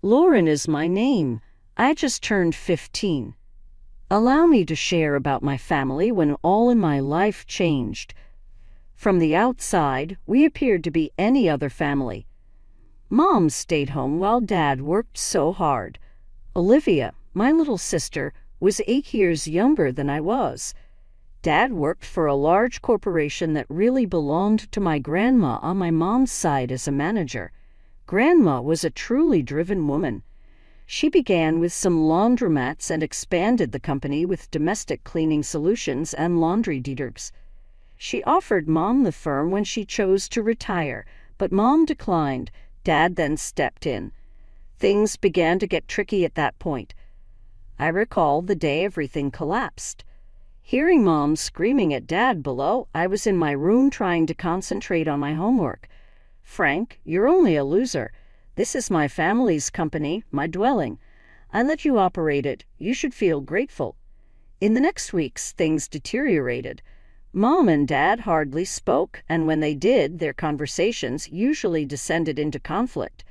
Lauren is my name. I just turned 15. Allow me to share about my family when all in my life changed. From the outside, we appeared to be any other family. Mom stayed home while Dad worked so hard. Olivia, my little sister, was 8 years younger than I was. Dad worked for a large corporation that really belonged to my grandma on my mom's side as a manager. Grandma was a truly driven woman. She began with some laundromats and expanded the company with domestic cleaning solutions and laundry detergents. She offered Mom the firm when she chose to retire, but Mom declined. Dad then stepped in. Things began to get tricky at that point. I recall the day everything collapsed. Hearing Mom screaming at Dad below, I was in my room trying to concentrate on my homework. "Frank, you're only a loser. This is my family's company, my dwelling. I let you operate it. You should feel grateful." In the next weeks, things deteriorated. Mom and Dad hardly spoke, and when they did, their conversations usually descended into conflict.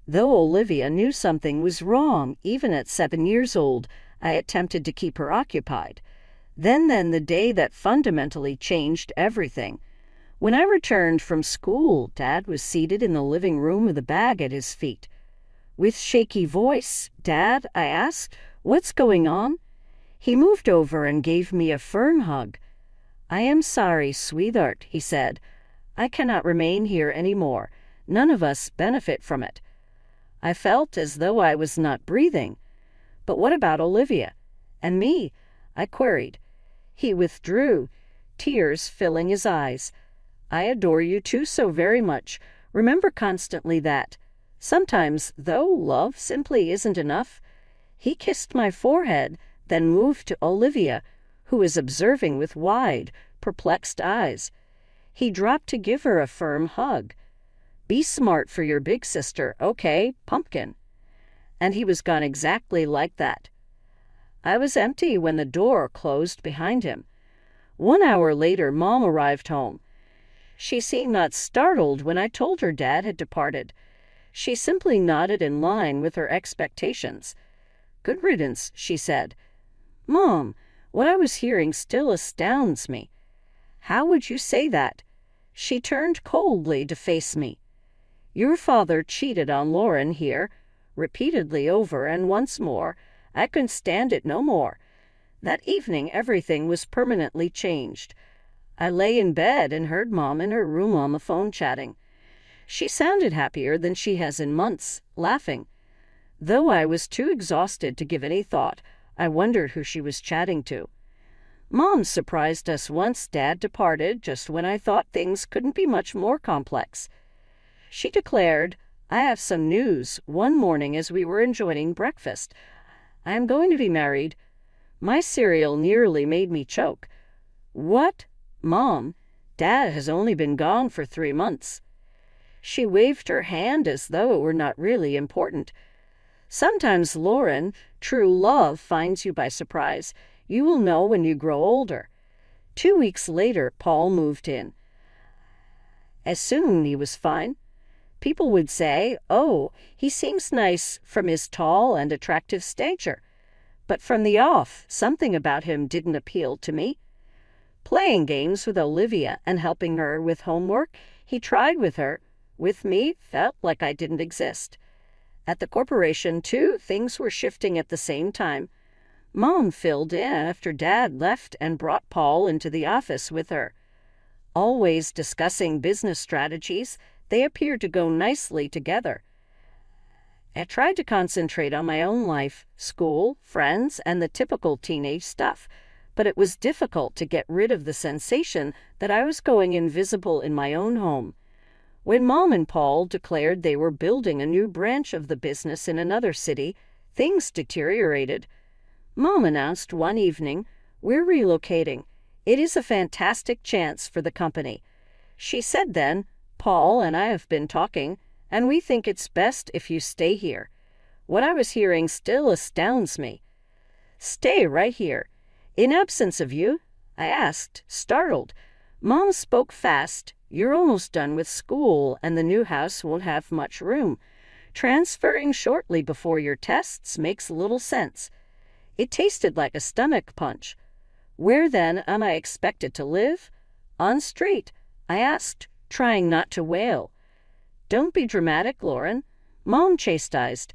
Though Olivia knew something was wrong, even at 7 years old, I attempted to keep her occupied. Then the day that fundamentally changed everything. When I returned from school, Dad was seated in the living room with a bag at his feet. With shaky voice, "Dad," I asked, "what's going on?" He moved over and gave me a firm hug. "I am sorry, sweetheart," he said. "I cannot remain here any more. None of us benefit from it." I felt as though I was not breathing. "But what about Olivia? And me?" I queried. He withdrew, tears filling his eyes. "I adore you too so very much. Remember constantly that. Sometimes, though, love simply isn't enough." He kissed my forehead, then moved to Olivia, who was observing with wide, perplexed eyes. He dropped to give her a firm hug. "Be smart for your big sister, okay, pumpkin." And he was gone exactly like that. I was empty when the door closed behind him. 1 hour later, Mom arrived home. She seemed not startled when I told her Dad had departed. She simply nodded in line with her expectations. "Good riddance," she said. "Mom, what I was hearing still astounds me." "How would you say that?" She turned coldly to face me. "Your father cheated on Lauren here, repeatedly over and once more. I couldn't stand it no more. That evening everything was permanently changed. I lay in bed and heard Mom in her room on the phone chatting. She sounded happier than she has in months, laughing. Though I was too exhausted to give any thought, I wondered who she was chatting to. Mom surprised us once Dad departed, just when I thought things couldn't be much more complex. She declared, "I have some news," one morning as we were enjoying breakfast. "I am going to be married." My cereal nearly made me choke. "What? Mom, Dad has only been gone for 3 months. She waved her hand as though it were not really important. "Sometimes, Lauren, true love finds you by surprise. You will know when you grow older." 2 weeks later, Paul moved in. As soon he was fine. People would say, "Oh, he seems nice from his tall and attractive stature." But from the off, something about him didn't appeal to me. Playing games with Olivia and helping her with homework, he tried with her. With me, felt like I didn't exist. At the corporation, too, things were shifting at the same time. Mom filled in after Dad left and brought Paul into the office with her. Always discussing business strategies, they appeared to go nicely together. I tried to concentrate on my own life, school, friends, and the typical teenage stuff, but it was difficult to get rid of the sensation that I was going invisible in my own home. When Mom and Paul declared they were building a new branch of the business in another city, things deteriorated. Mom announced one evening, "We're relocating. It is a fantastic chance for the company." She said then, "Paul and I have been talking, and we think it's best if you stay here." What I was hearing still astounds me. "Stay right here. In absence of you?" I asked, startled. Mom spoke fast. "You're almost done with school, and the new house won't have much room. Transferring shortly before your tests makes little sense. It tasted like a stomach punch. Where then am I expected to live? On street, I asked, trying not to wail. Don't be dramatic, Lauren, Mom chastised.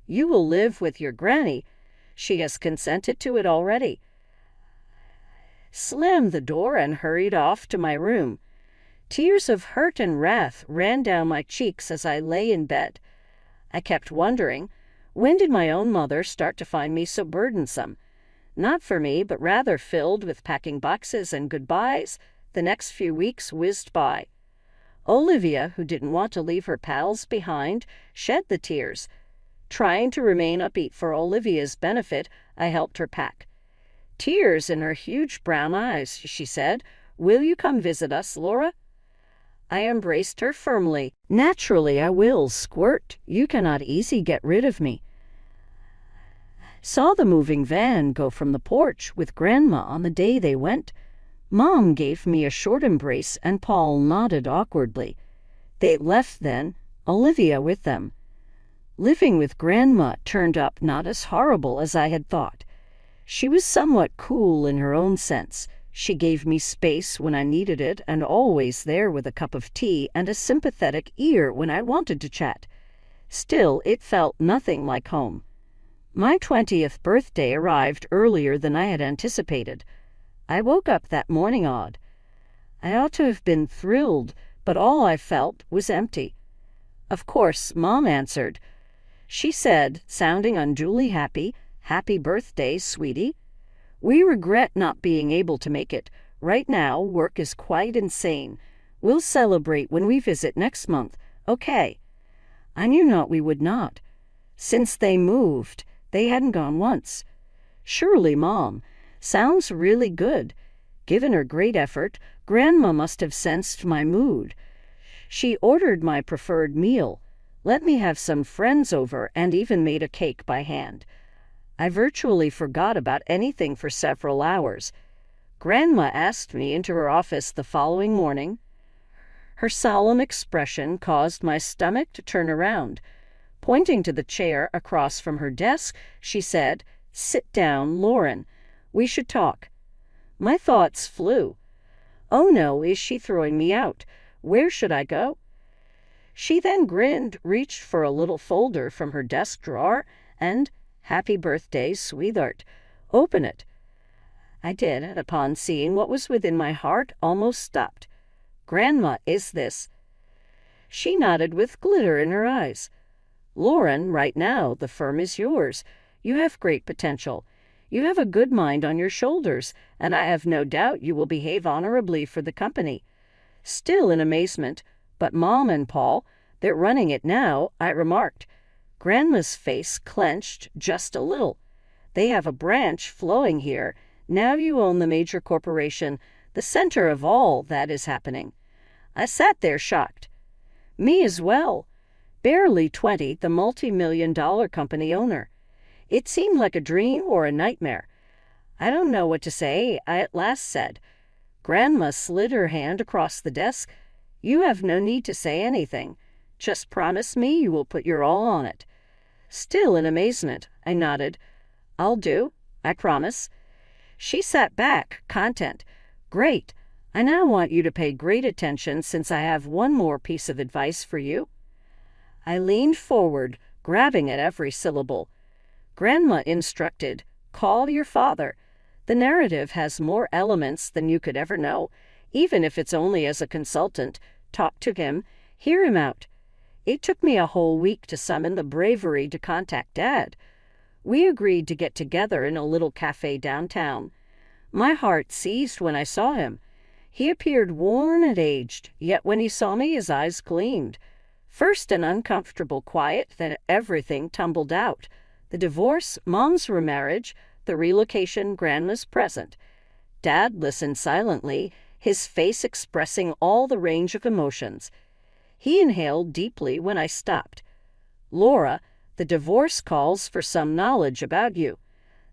You will live with your granny. She has consented to it already. Slammed the door and hurried off to my room. Tears of hurt and wrath ran down my cheeks as I lay in bed. I kept wondering, when did my own mother start to find me so burdensome? Not for me, but rather filled with packing boxes and goodbyes. The next few weeks whizzed by. Olivia, who didn't want to leave her pals behind, shed the tears. Trying to remain upbeat for Olivia's benefit, I helped her pack. Tears in her huge brown eyes, she said, "Will you come visit us, Laura?" I embraced her firmly. "Naturally I will, Squirt. You cannot easy get rid of me." Saw the moving van go from the porch with Grandma on the day they went. Mom gave me a short embrace and Paul nodded awkwardly. They left then, Olivia with them. Living with Grandma turned up not as horrible as I had thought. She was somewhat cool in her own sense. She gave me space when I needed it and always there with a cup of tea and a sympathetic ear when I wanted to chat. Still, it felt nothing like home. My 20th birthday arrived earlier than I had anticipated. I woke up that morning odd. I ought to have been thrilled, but all I felt was empty. Of course, Mom answered. She said, sounding unduly happy, "Happy birthday, sweetie. We regret not being able to make it. Right now, work is quite insane. We'll celebrate when we visit next month, okay?" I knew not we would not. Since they moved, they hadn't gone once. Surely, Mom, sounds really good. Given her great effort, Grandma must have sensed my mood. She ordered my preferred meal, let me have some friends over, and even made a cake by hand. I virtually forgot about anything for several hours. Grandma asked me into her office the following morning. Her solemn expression caused my stomach to turn around. Pointing to the chair across from her desk, she said, "Sit down, Lauren. We should talk." My thoughts flew. Oh no, is she throwing me out? Where should I go? She then grinned, reached for a little folder from her desk drawer, and, "Happy birthday, sweetheart. Open it." I did, and upon seeing what was within my heart, almost stopped. "Grandma, is this?" She nodded with glitter in her eyes. "Lauren, right now, the firm is yours. You have great potential. You have a good mind on your shoulders, and I have no doubt you will behave honorably for the company." Still in amazement, "But Mom and Paul, they're running it now," I remarked. Grandma's face clenched just a little. "They have a branch flowing here. Now you own the major corporation, the center of all that is happening." I sat there shocked. Me as well. Barely 20, the multi-million-dollar company owner. It seemed like a dream or a nightmare. "I don't know what to say," I at last said. Grandma slid her hand across the desk. "You have no need to say anything. Just promise me you will put your all on it." Still in amazement, I nodded. "I'll do. I promise." She sat back, content. "Great. I now want you to pay great attention since I have one more piece of advice for you." I leaned forward, grabbing at every syllable. Grandma instructed, "Call your father. The narrative has more elements than you could ever know, even if it's only as a consultant. Talk to him, hear him out." It took me a whole week to summon the bravery to contact Dad. We agreed to get together in a little cafe downtown. My heart seized when I saw him. He appeared worn and aged, yet when he saw me his eyes gleamed. First an uncomfortable quiet, then everything tumbled out. The divorce, Mom's remarriage, the relocation, Grandma's present. Dad listened silently, his face expressing all the range of emotions. He inhaled deeply when I stopped. "Laura, the divorce calls for some knowledge about you."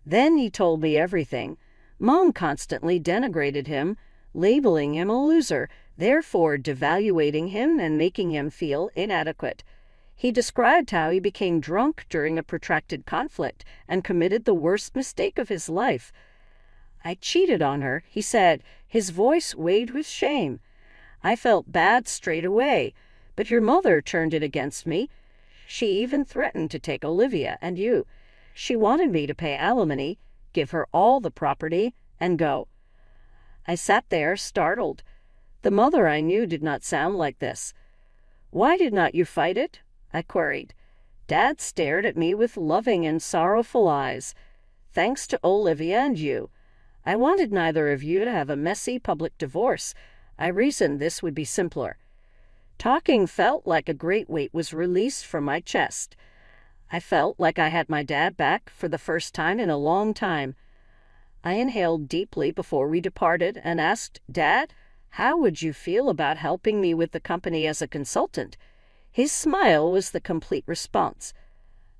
Then he told me everything. Mom constantly denigrated him, labeling him a loser, therefore devaluating him and making him feel inadequate. He described how he became drunk during a protracted conflict and committed the worst mistake of his life. "I cheated on her," he said, his voice weighed with shame. "I felt bad straight away, but your mother turned it against me. She even threatened to take Olivia and you. She wanted me to pay alimony, give her all the property, and go." I sat there, startled. The mother I knew did not sound like this. "Why did not you fight it?" I queried. Dad stared at me with loving and sorrowful eyes. "Thanks to Olivia and you. I wanted neither of you to have a messy public divorce. I reasoned this would be simpler." Talking felt like a great weight was released from my chest. I felt like I had my dad back for the first time in a long time. I inhaled deeply before we departed and asked, "Dad, how would you feel about helping me with the company as a consultant?" His smile was the complete response.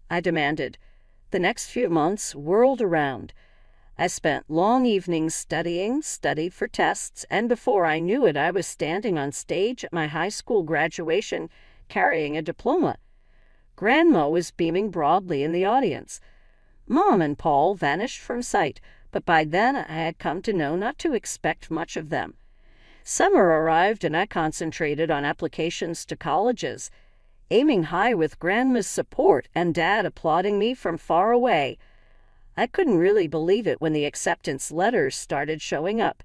I demanded. The next few months whirled around. I spent long evenings studied for tests, and before I knew it, I was standing on stage at my high school graduation carrying a diploma. Grandma was beaming broadly in the audience. Mom and Paul vanished from sight, but by then I had come to know not to expect much of them. Summer arrived and I concentrated on applications to colleges, aiming high with Grandma's support and Dad applauding me from far away. I couldn't really believe it when the acceptance letters started showing up.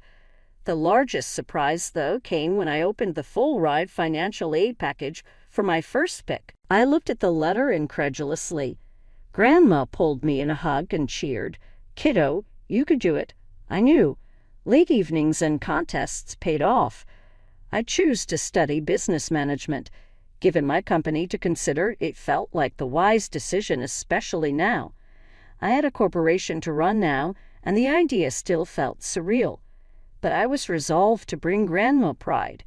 The largest surprise, though, came when I opened the full-ride financial aid package for my first pick. I looked at the letter incredulously. Grandma pulled me in a hug and cheered. "Kiddo, you could do it." I knew. Late evenings and contests paid off. I chose to study business management. Given my company to consider, it felt like the wise decision, especially now. I had a corporation to run now, and the idea still felt surreal. But I was resolved to bring Grandma pride.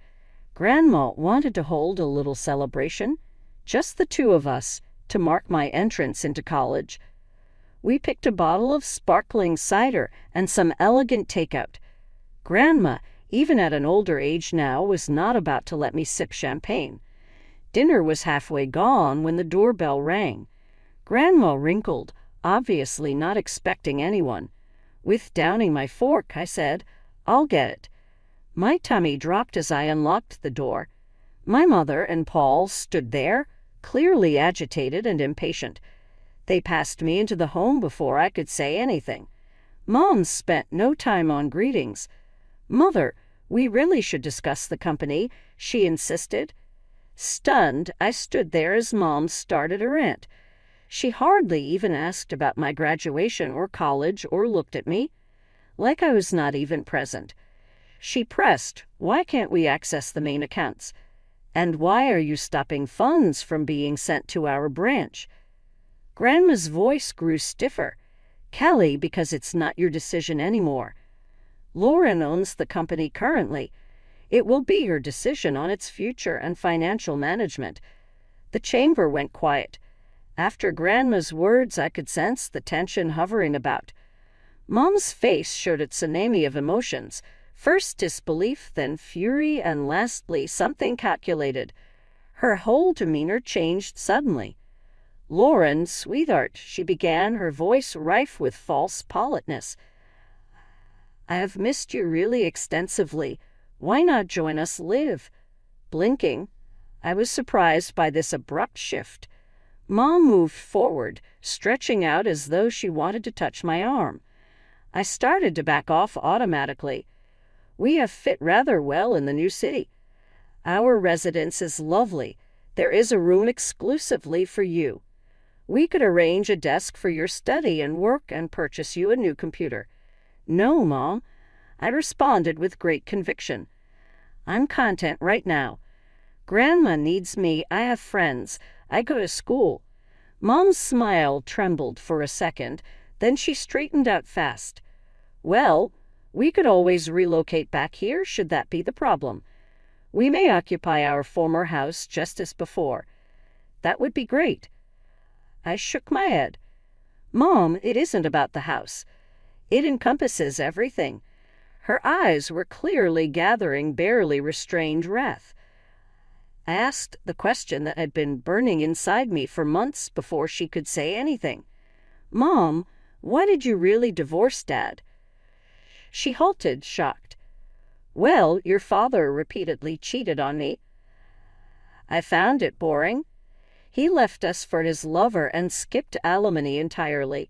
Grandma wanted to hold a little celebration, just the two of us, to mark my entrance into college. We picked a bottle of sparkling cider and some elegant takeout. Grandma, even at an older age now, was not about to let me sip champagne. Dinner was halfway gone when the doorbell rang. Grandma wrinkled, obviously not expecting anyone. With downing my fork, I said, "I'll get it." My tummy dropped as I unlocked the door. My mother and Paul stood there, clearly agitated and impatient. They passed me into the home before I could say anything. Mom spent no time on greetings. "Mother, we really should discuss the company," she insisted. Stunned, I stood there as Mom started a rant. She hardly even asked about my graduation or college or looked at me, like I was not even present. She pressed, "Why can't we access the main accounts? And why are you stopping funds from being sent to our branch?" Grandma's voice grew stiffer. "Kelly, because it's not your decision anymore. Lauren owns the company currently. It will be her decision on its future and financial management." The chamber went quiet. After Grandma's words, I could sense the tension hovering about. Mom's face showed a tsunami of emotions, first disbelief, then fury, and lastly something calculated. Her whole demeanor changed suddenly. "Lauren, sweetheart," she began, her voice rife with false politeness. "I have missed you really extensively. Why not join us live?" Blinking, I was surprised by this abrupt shift. Mom moved forward, stretching out as though she wanted to touch my arm. I started to back off automatically. "We have fit rather well in the new city. Our residence is lovely. There is a room exclusively for you. We could arrange a desk for your study and work and purchase you a new computer." "No, Mom," I responded with great conviction. "I'm content right now. Grandma needs me. I have friends. I go to school." Mom's smile trembled for a second, then she straightened out fast. "Well, we could always relocate back here should that be the problem. We may occupy our former house just as before. That would be great." I shook my head. "Mom, it isn't about the house. It encompasses everything." Her eyes were clearly gathering barely restrained wrath. I asked the question that had been burning inside me for months before she could say anything. "Mom, why did you really divorce Dad?" She halted, shocked. "Well, your father repeatedly cheated on me. I found it boring. He left us for his lover and skipped alimony entirely."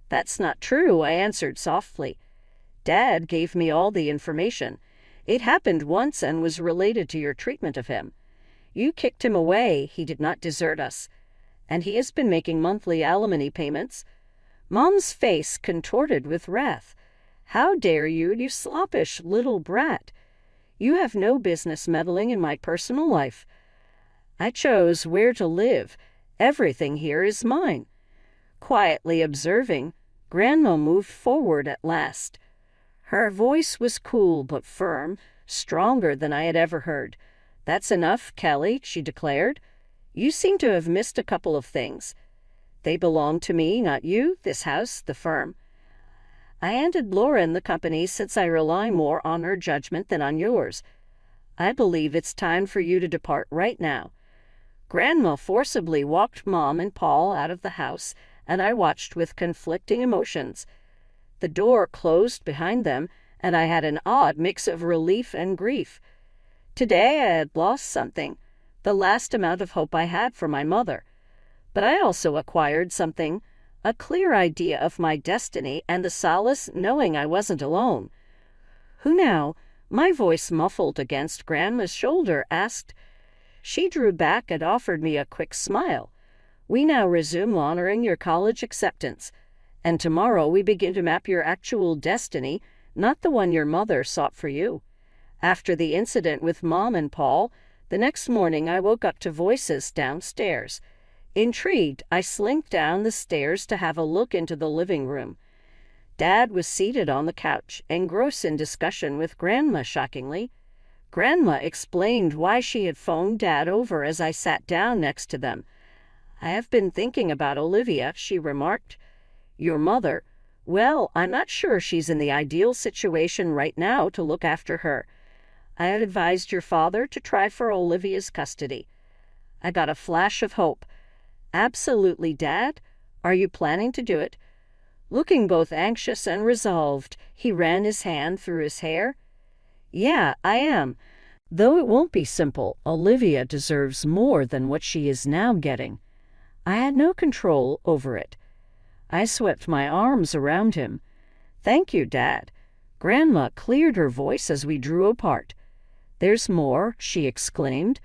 "That's not true," I answered softly. "Dad gave me all the information. It happened once and was related to your treatment of him. You kicked him away. He did not desert us. And he has been making monthly alimony payments." Mom's face contorted with wrath. "How dare you, you sloppish little brat! You have no business meddling in my personal life. I chose where to live. Everything here is mine." Quietly observing, Grandma moved forward at last. Her voice was cool but firm, stronger than I had ever heard. "That's enough, Kelly," she declared. "You seem to have missed a couple of things. They belong to me, not you, this house, the firm. I handed Lauren the company since I rely more on her judgment than on yours. I believe it's time for you to depart right now." Grandma forcibly walked Mom and Paul out of the house, and I watched with conflicting emotions. The door closed behind them, and I had an odd mix of relief and grief. Today I had lost something, the last amount of hope I had for my mother. But I also acquired something, a clear idea of my destiny and the solace knowing I wasn't alone. "Who now?" My voice muffled against Grandma's shoulder asked. She drew back and offered me a quick smile. "We now resume honoring your college acceptance, and tomorrow we begin to map your actual destiny, not the one your mother sought for you." After the incident with Mom and Paul, the next morning I woke up to voices downstairs. Intrigued, I slinked down the stairs to have a look into the living room. Dad was seated on the couch, engrossed in discussion with Grandma, shockingly. Grandma explained why she had phoned Dad over as I sat down next to them. "I have been thinking about Olivia," she remarked. "Your mother? Well, I'm not sure she's in the ideal situation right now to look after her. I had advised your father to try for Olivia's custody." I got a flash of hope. "Absolutely, Dad. Are you planning to do it?" Looking both anxious and resolved, he ran his hand through his hair. "Yeah, I am. Though it won't be simple. Olivia deserves more than what she is now getting. I had no control over it." I swept my arms around him. "Thank you, Dad." Grandma cleared her voice as we drew apart. "There's more," she exclaimed.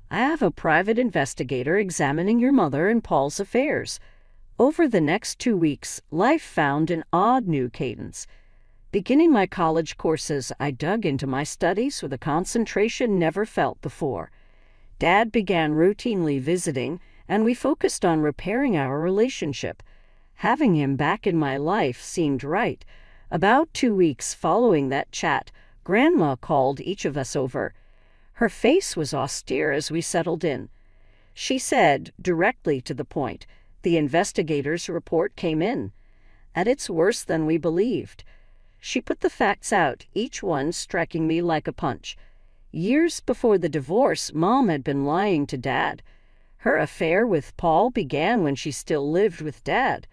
"I have a private investigator examining your mother and Paul's affairs." Over the next 2 weeks, life found an odd new cadence. Beginning my college courses, I dug into my studies with a concentration never felt before. Dad began routinely visiting, and we focused on repairing our relationship. Having him back in my life seemed right. About 2 weeks following that chat, Grandma called each of us over. Her face was austere as we settled in. She said, directly to the point, "The investigator's report came in, and it's worse than we believed." She put the facts out, each one striking me like a punch. Years before the divorce, Mom had been lying to Dad. Her affair with Paul began when she still lived with Dad.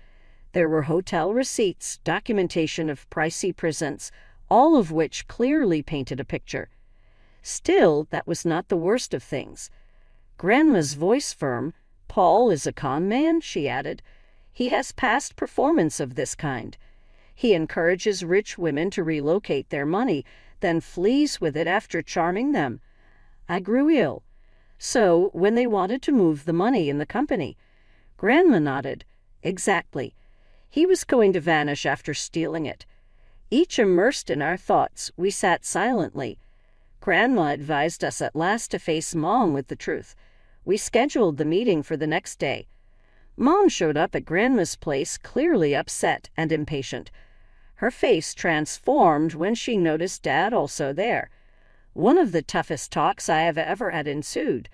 There were hotel receipts, documentation of pricey presents, all of which clearly painted a picture. Still, that was not the worst of things. Grandma's voice firm. "Paul is a con man," she added. "He has past performance of this kind. He encourages rich women to relocate their money, then flees with it after charming them." I grew ill. "So, when they wanted to move the money in the company?" Grandma nodded. "Exactly. He was going to vanish after stealing it." Each immersed in our thoughts, we sat silently. Grandma advised us at last to face Mom with the truth. We scheduled the meeting for the next day. Mom showed up at Grandma's place, clearly upset and impatient. Her face transformed when she noticed Dad also there. One of the toughest talks I have ever had ensued.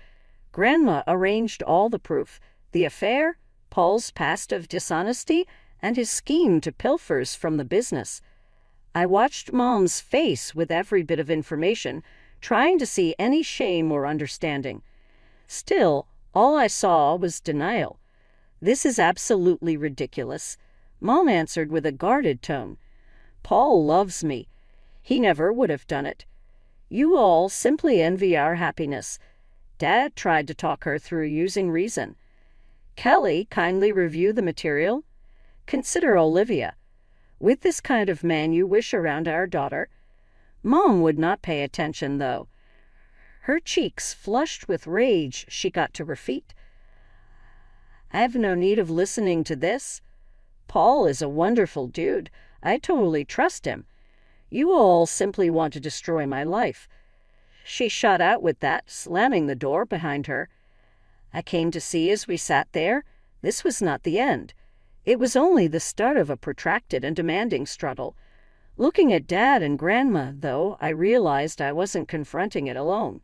Grandma arranged all the proof: the affair, Paul's past of dishonesty, and his scheme to pilfers from the business. I watched Mom's face with every bit of information, trying to see any shame or understanding. Still, all I saw was denial. "This is absolutely ridiculous," Mom answered with a guarded tone. "Paul loves me. He never would have done it. You all simply envy our happiness." Dad tried to talk her through using reason. "Kelly, kindly review the material. Consider Olivia. With this kind of man you wish around our daughter." Mom would not pay attention, though. Her cheeks flushed with rage. She got to her feet. "I have no need of listening to this. Paul is a wonderful dude. I totally trust him. You all simply want to destroy my life." She shot out with that, slamming the door behind her. I came to see as we sat there, this was not the end. It was only the start of a protracted and demanding struggle. Looking at Dad and Grandma, though, I realized I wasn't confronting it alone.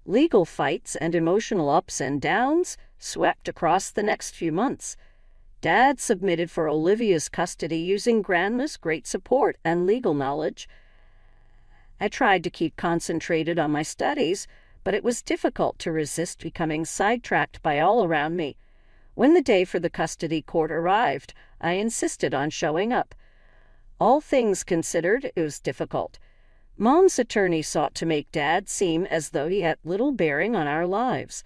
Legal fights and emotional ups and downs swept across the next few months. Dad submitted for Olivia's custody using Grandma's great support and legal knowledge. I tried to keep concentrated on my studies, but it was difficult to resist becoming sidetracked by all around me. When the day for the custody court arrived, I insisted on showing up. All things considered, it was difficult. Mom's attorney sought to make Dad seem as though he had little bearing on our lives.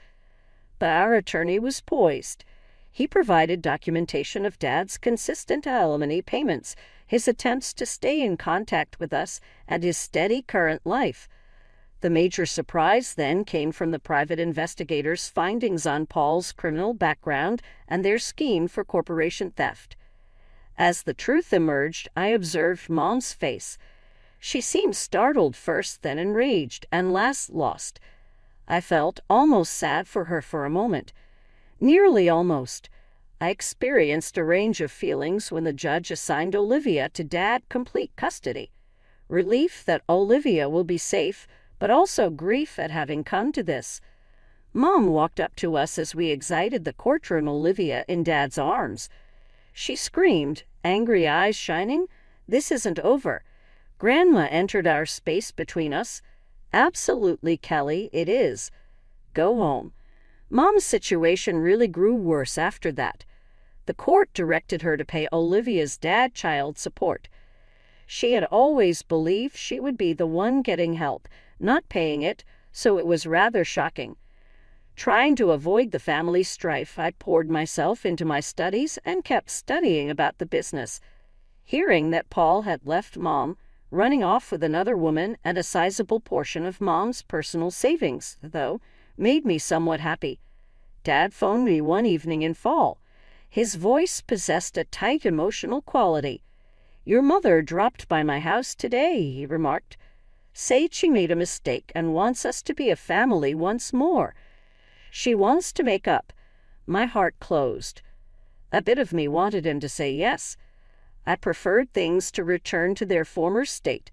But our attorney was poised. He provided documentation of Dad's consistent alimony payments, his attempts to stay in contact with us, and his steady current life. The major surprise then came from the private investigators' findings on Paul's criminal background and their scheme for corporation theft. As the truth emerged, I observed Mom's face. She seemed startled first, then enraged, and last lost. I felt almost sad for her for a moment. Nearly almost. I experienced a range of feelings when the judge assigned Olivia to Dad complete custody. Relief that Olivia will be safe, but also grief at having come to this. Mom walked up to us as we exited the courtroom, Olivia in Dad's arms. She screamed, angry eyes shining, "This isn't over." Grandma entered our space between us. "Absolutely, Kelly, it is. Go home." Mom's situation really grew worse after that. The court directed her to pay Olivia's dad child support. She had always believed she would be the one getting help, not paying it, so it was rather shocking. Trying to avoid the family strife, I poured myself into my studies and kept studying about the business. Hearing that Paul had left Mom, running off with another woman and a sizable portion of Mom's personal savings, though, made me somewhat happy. Dad phoned me one evening in fall. His voice possessed a tight emotional quality. "Your mother dropped by my house today," he remarked. "Said she made a mistake and wants us to be a family once more. She wants to make up." My heart closed. A bit of me wanted him to say yes. I preferred things to return to their former state,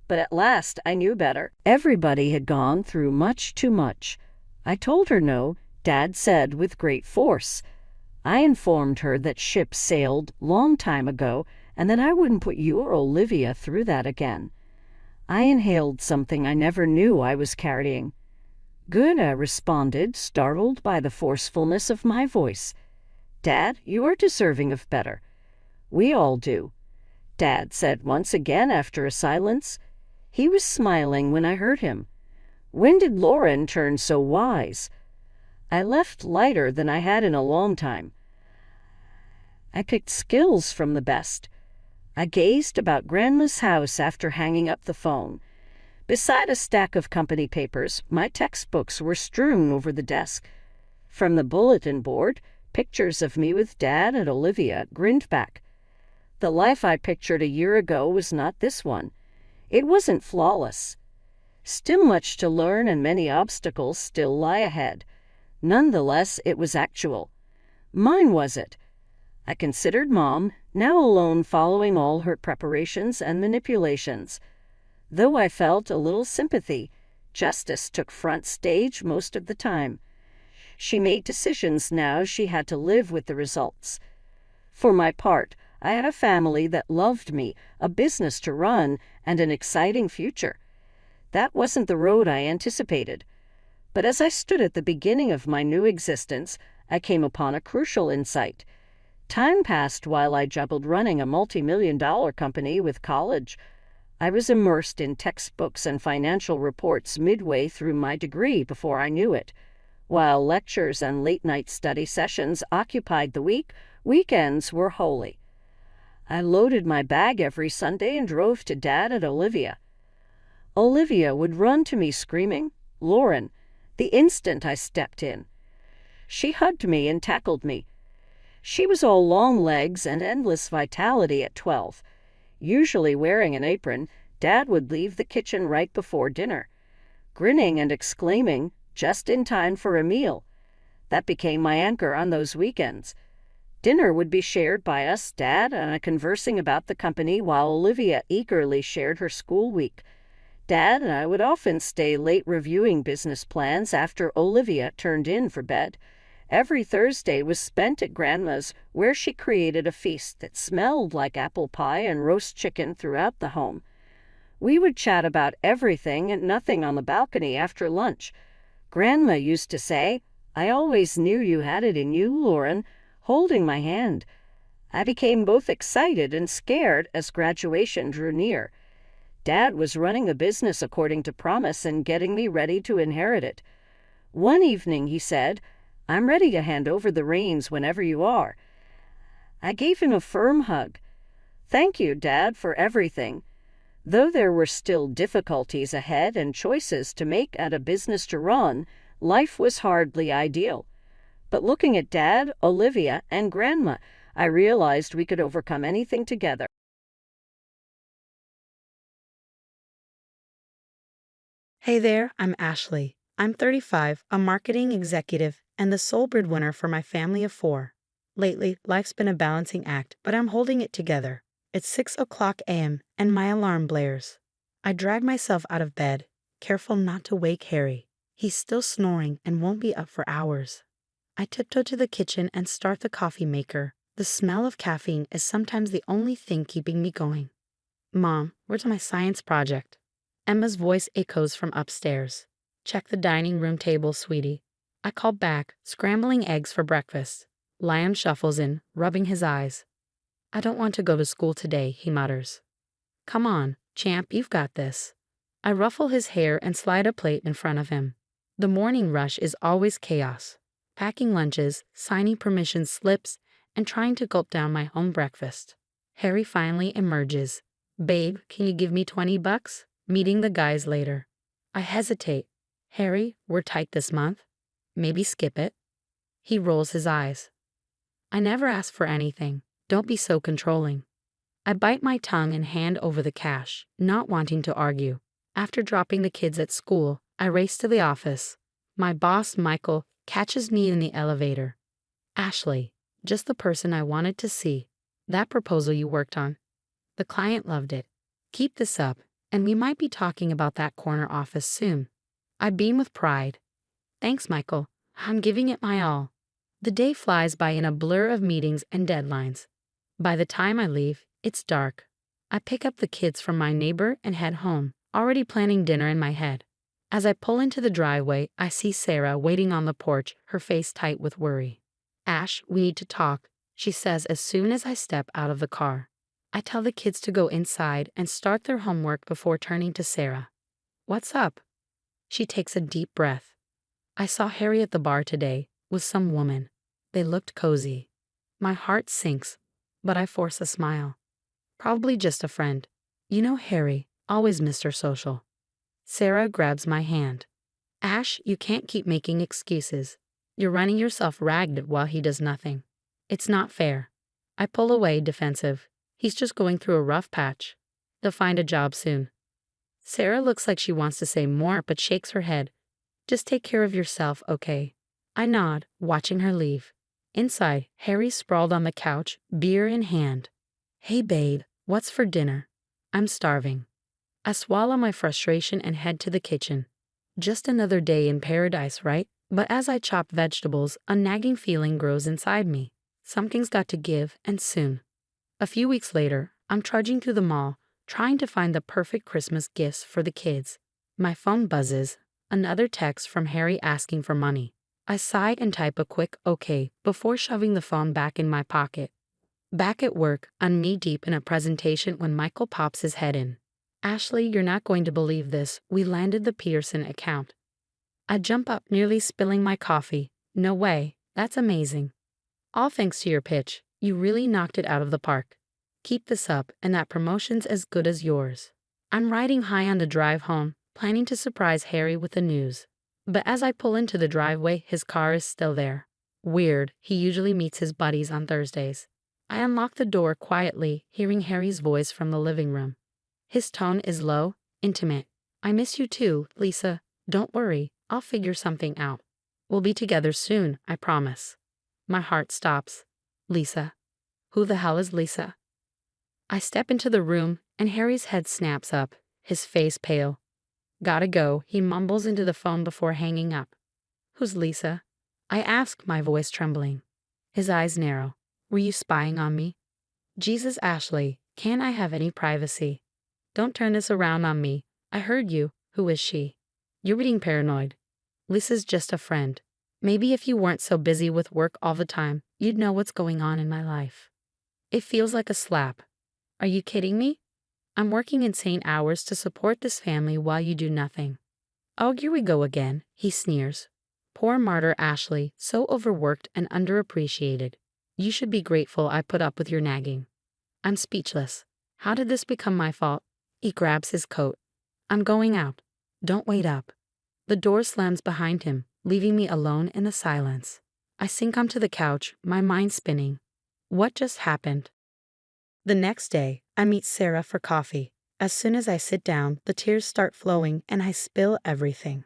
but at last I knew better. Everybody had gone through much too much. I told her no, Dad said with great force. I informed her that ships sailed long time ago and that I wouldn't put you or Olivia through that again. I inhaled something I never knew I was carrying. "Good," I responded, startled by the forcefulness of my voice. "Dad, you are deserving of better." "We all do," Dad said once again after a silence. He was smiling when I heard him. "When did Lauren turn so wise?" I left lighter than I had in a long time. I picked skills from the best. I gazed about Grandma's house after hanging up the phone. Beside a stack of company papers, my textbooks were strewn over the desk. From the bulletin board, pictures of me with Dad and Olivia grinned back. The life I pictured a year ago was not this one. It wasn't flawless. Still much to learn and many obstacles still lie ahead. Nonetheless, it was actual. Mine was it. I considered Mom, now alone following all her preparations and manipulations. Though I felt a little sympathy, justice took front stage most of the time. She made decisions now she had to live with the results. For my part, I had a family that loved me, a business to run, and an exciting future. That wasn't the road I anticipated. But as I stood at the beginning of my new existence, I came upon a crucial insight. Time passed while I juggled running a multi-million-dollar company with college. I was immersed in textbooks and financial reports midway through my degree before I knew it. While lectures and late-night study sessions occupied the week, weekends were holy. I loaded my bag every Sunday and drove to Dad and Olivia. Olivia would run to me screaming, "Lauren," the instant I stepped in. She hugged me and tackled me. She was all long legs and endless vitality at 12. Usually wearing an apron, Dad would leave the kitchen right before dinner, grinning and exclaiming, "Just in time for a meal." That became my anchor on those weekends. Dinner would be shared by us, Dad and I conversing about the company while Olivia eagerly shared her school week. Dad and I would often stay late reviewing business plans after Olivia turned in for bed. Every Thursday was spent at Grandma's, where she created a feast that smelled like apple pie and roast chicken throughout the home. We would chat about everything and nothing on the balcony after lunch. Grandma used to say, "I always knew you had it in you, Lauren," holding my hand. I became both excited and scared as graduation drew near. Dad was running the business according to promise and getting me ready to inherit it. One evening he said, "I'm ready to hand over the reins whenever you are." I gave him a firm hug. "Thank you, Dad, for everything." Though there were still difficulties ahead and choices to make at a business to run, life was hardly ideal. But looking at Dad, Olivia, and Grandma, I realized we could overcome anything together. Hey there, I'm Ashley. I'm 35, a marketing executive, and the sole breadwinner for my family of 4. Lately, life's been a balancing act, but I'm holding it together. It's 6 a.m., and my alarm blares. I drag myself out of bed, careful not to wake Harry. He's still snoring and won't be up for hours. I tiptoe to the kitchen and start the coffee maker. The smell of caffeine is sometimes the only thing keeping me going. "Mom, where's my science project?" Emma's voice echoes from upstairs. "Check the dining room table, sweetie." I call back, scrambling eggs for breakfast. Liam shuffles in, rubbing his eyes. "I don't want to go to school today," he mutters. "Come on, champ, you've got this." I ruffle his hair and slide a plate in front of him. The morning rush is always chaos. Packing lunches, signing permission slips, and trying to gulp down my own breakfast. Harry finally emerges. "Babe, can you give me $20? Meeting the guys later." I hesitate. "Harry, we're tight this month. Maybe skip it." He rolls his eyes. "I never ask for anything. Don't be so controlling." I bite my tongue and hand over the cash, not wanting to argue. After dropping the kids at school, I race to the office. My boss, Michael, catches me in the elevator. "Ashley, just the person I wanted to see. That proposal you worked on. The client loved it. Keep this up, and we might be talking about that corner office soon." I beam with pride. "Thanks, Michael. I'm giving it my all." The day flies by in a blur of meetings and deadlines. By the time I leave, it's dark. I pick up the kids from my neighbor and head home, already planning dinner in my head. As I pull into the driveway, I see Sarah waiting on the porch, her face tight with worry. "Ash, we need to talk," she says as soon as I step out of the car. I tell the kids to go inside and start their homework before turning to Sarah. "What's up?" She takes a deep breath. "I saw Harry at the bar today, with some woman. They looked cozy." My heart sinks, but I force a smile. "Probably just a friend. You know Harry, always Mr. Social." Sarah grabs my hand. "Ash, you can't keep making excuses. You're running yourself ragged while he does nothing. It's not fair." I pull away, defensive. "He's just going through a rough patch. He'll find a job soon." Sarah looks like she wants to say more but shakes her head. "Just take care of yourself, okay?" I nod, watching her leave. Inside, Harry's sprawled on the couch, beer in hand. "Hey babe, what's for dinner?" "I'm starving." I swallow my frustration and head to the kitchen. Just another day in paradise, right? But as I chop vegetables, a nagging feeling grows inside me. Something's got to give, and soon. A few weeks later, I'm trudging through the mall, trying to find the perfect Christmas gifts for the kids. My phone buzzes. Another text from Harry asking for money. I sigh and type a quick okay before shoving the phone back in my pocket. Back at work, I'm knee-deep in a presentation when Michael pops his head in. Ashley, you're not going to believe this. We landed the Pearson account. I jump up, nearly spilling my coffee. No way, that's amazing. All thanks to your pitch. You really knocked it out of the park. Keep this up, and that promotion's as good as yours. I'm riding high on the drive home, planning to surprise Harry with the news. But as I pull into the driveway, his car is still there. Weird, he usually meets his buddies on Thursdays. I unlock the door quietly, hearing Harry's voice from the living room. His tone is low, intimate. I miss you too, Lisa. Don't worry, I'll figure something out. We'll be together soon, I promise. My heart stops. Lisa. Who the hell is Lisa? I step into the room, and Harry's head snaps up, his face pale. Gotta go, he mumbles into the phone before hanging up. Who's Lisa? I ask, my voice trembling. His eyes narrow. Were you spying on me? Jesus, Ashley, can't I have any privacy? Don't turn this around on me. I heard you. Who is she? You're being paranoid. Lisa's just a friend. Maybe if you weren't so busy with work all the time, you'd know what's going on in my life. It feels like a slap. Are you kidding me? I'm working insane hours to support this family while you do nothing. Oh, here we go again, he sneers. Poor martyr Ashley, so overworked and underappreciated. You should be grateful I put up with your nagging. I'm speechless. How did this become my fault? He grabs his coat. I'm going out. Don't wait up. The door slams behind him, leaving me alone in the silence. I sink onto the couch, my mind spinning. What just happened? The next day, I meet Sarah for coffee. As soon as I sit down, the tears start flowing and I spill everything.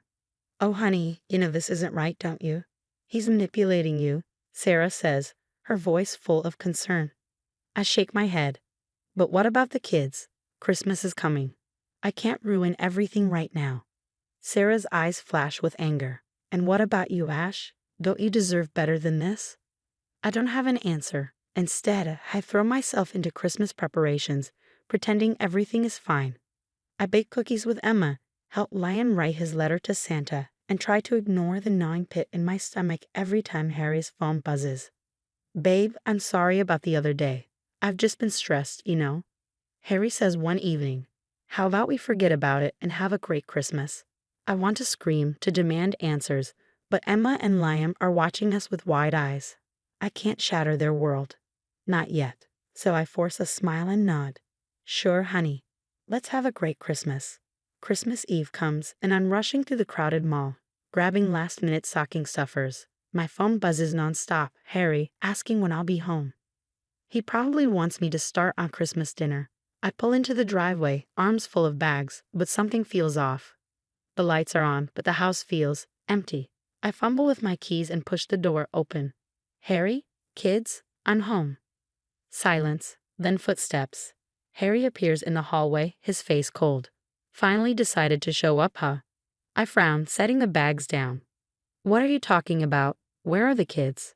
Oh honey, you know this isn't right, don't you? He's manipulating you, Sarah says, her voice full of concern. I shake my head. But what about the kids? Christmas is coming. I can't ruin everything right now. Sarah's eyes flash with anger. And what about you, Ash? Don't you deserve better than this? I don't have an answer. Instead, I throw myself into Christmas preparations, pretending everything is fine. I bake cookies with Emma, help Lion write his letter to Santa, and try to ignore the gnawing pit in my stomach every time Harry's phone buzzes. Babe, I'm sorry about the other day. I've just been stressed, you know. Harry says one evening, how about we forget about it and have a great Christmas? I want to scream, to demand answers, but Emma and Liam are watching us with wide eyes. I can't shatter their world. Not yet. So I force a smile and nod. Sure, honey. Let's have a great Christmas. Christmas Eve comes, and I'm rushing through the crowded mall, grabbing last-minute stocking stuffers. My phone buzzes nonstop, Harry, asking when I'll be home. He probably wants me to start on Christmas dinner. I pull into the driveway, arms full of bags, but something feels off. The lights are on, but the house feels empty. I fumble with my keys and push the door open. Harry? Kids? I'm home. Silence, then footsteps. Harry appears in the hallway, his face cold. Finally decided to show up, huh? I frown, setting the bags down. What are you talking about? Where are the kids?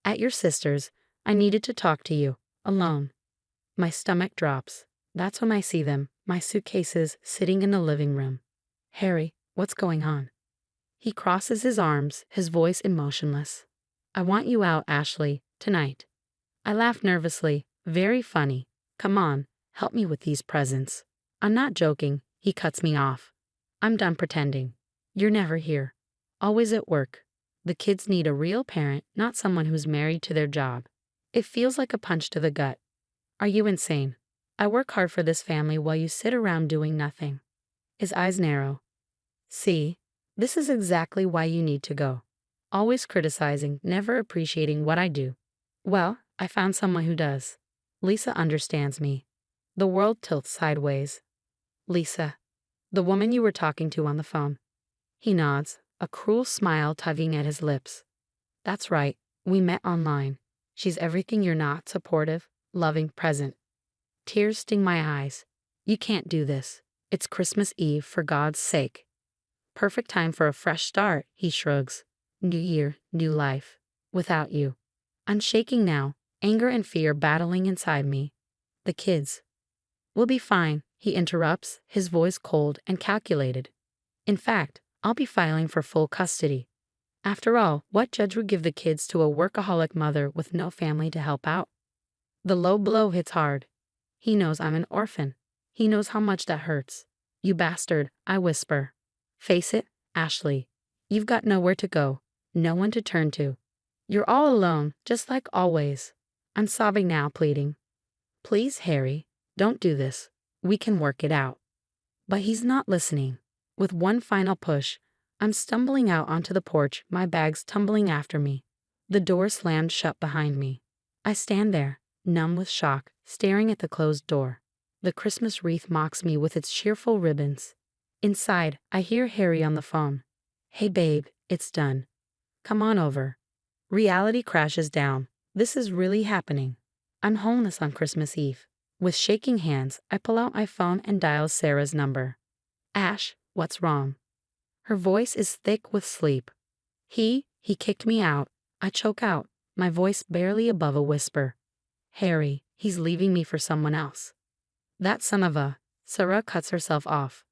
At your sister's. I needed to talk to you. Alone. My stomach drops. That's when I see them, my suitcases, sitting in the living room. Harry, what's going on? He crosses his arms, his voice emotionless. I want you out, Ashley, tonight. I laugh nervously. Very funny. Come on, help me with these presents. I'm not joking. He cuts me off. I'm done pretending. You're never here. Always at work. The kids need a real parent, not someone who's married to their job. It feels like a punch to the gut. Are you insane? I work hard for this family while you sit around doing nothing. His eyes narrow. See, this is exactly why you need to go. Always criticizing, never appreciating what I do. Well, I found someone who does. Lisa understands me. The world tilts sideways. Lisa, the woman you were talking to on the phone. He nods, a cruel smile tugging at his lips. That's right, we met online. She's everything you're not, supportive, loving, present. Tears sting my eyes. You can't do this. It's Christmas Eve, for God's sake. Perfect time for a fresh start, he shrugs. New year, new life. Without you. I'm shaking now, anger and fear battling inside me. The kids. We'll be fine, he interrupts, his voice cold and calculated. In fact, I'll be filing for full custody. After all, what judge would give the kids to a workaholic mother with no family to help out? The low blow hits hard. He knows I'm an orphan. He knows how much that hurts. You bastard, I whisper. Face it, Ashley. You've got nowhere to go, no one to turn to. You're all alone, just like always. I'm sobbing now, pleading. Please, Harry, don't do this. We can work it out. But he's not listening. With one final push, I'm stumbling out onto the porch, my bags tumbling after me. The door slammed shut behind me. I stand there, numb with shock, staring at the closed door. The Christmas wreath mocks me with its cheerful ribbons. Inside, I hear Harry on the phone. Hey babe, it's done. Come on over. Reality crashes down. This is really happening. I'm homeless on Christmas Eve. With shaking hands, I pull out my phone and dial Sarah's number. Ash, what's wrong? Her voice is thick with sleep. He kicked me out. I choke out, my voice barely above a whisper. Harry, he's leaving me for someone else. That son of a... Sarah cuts herself off.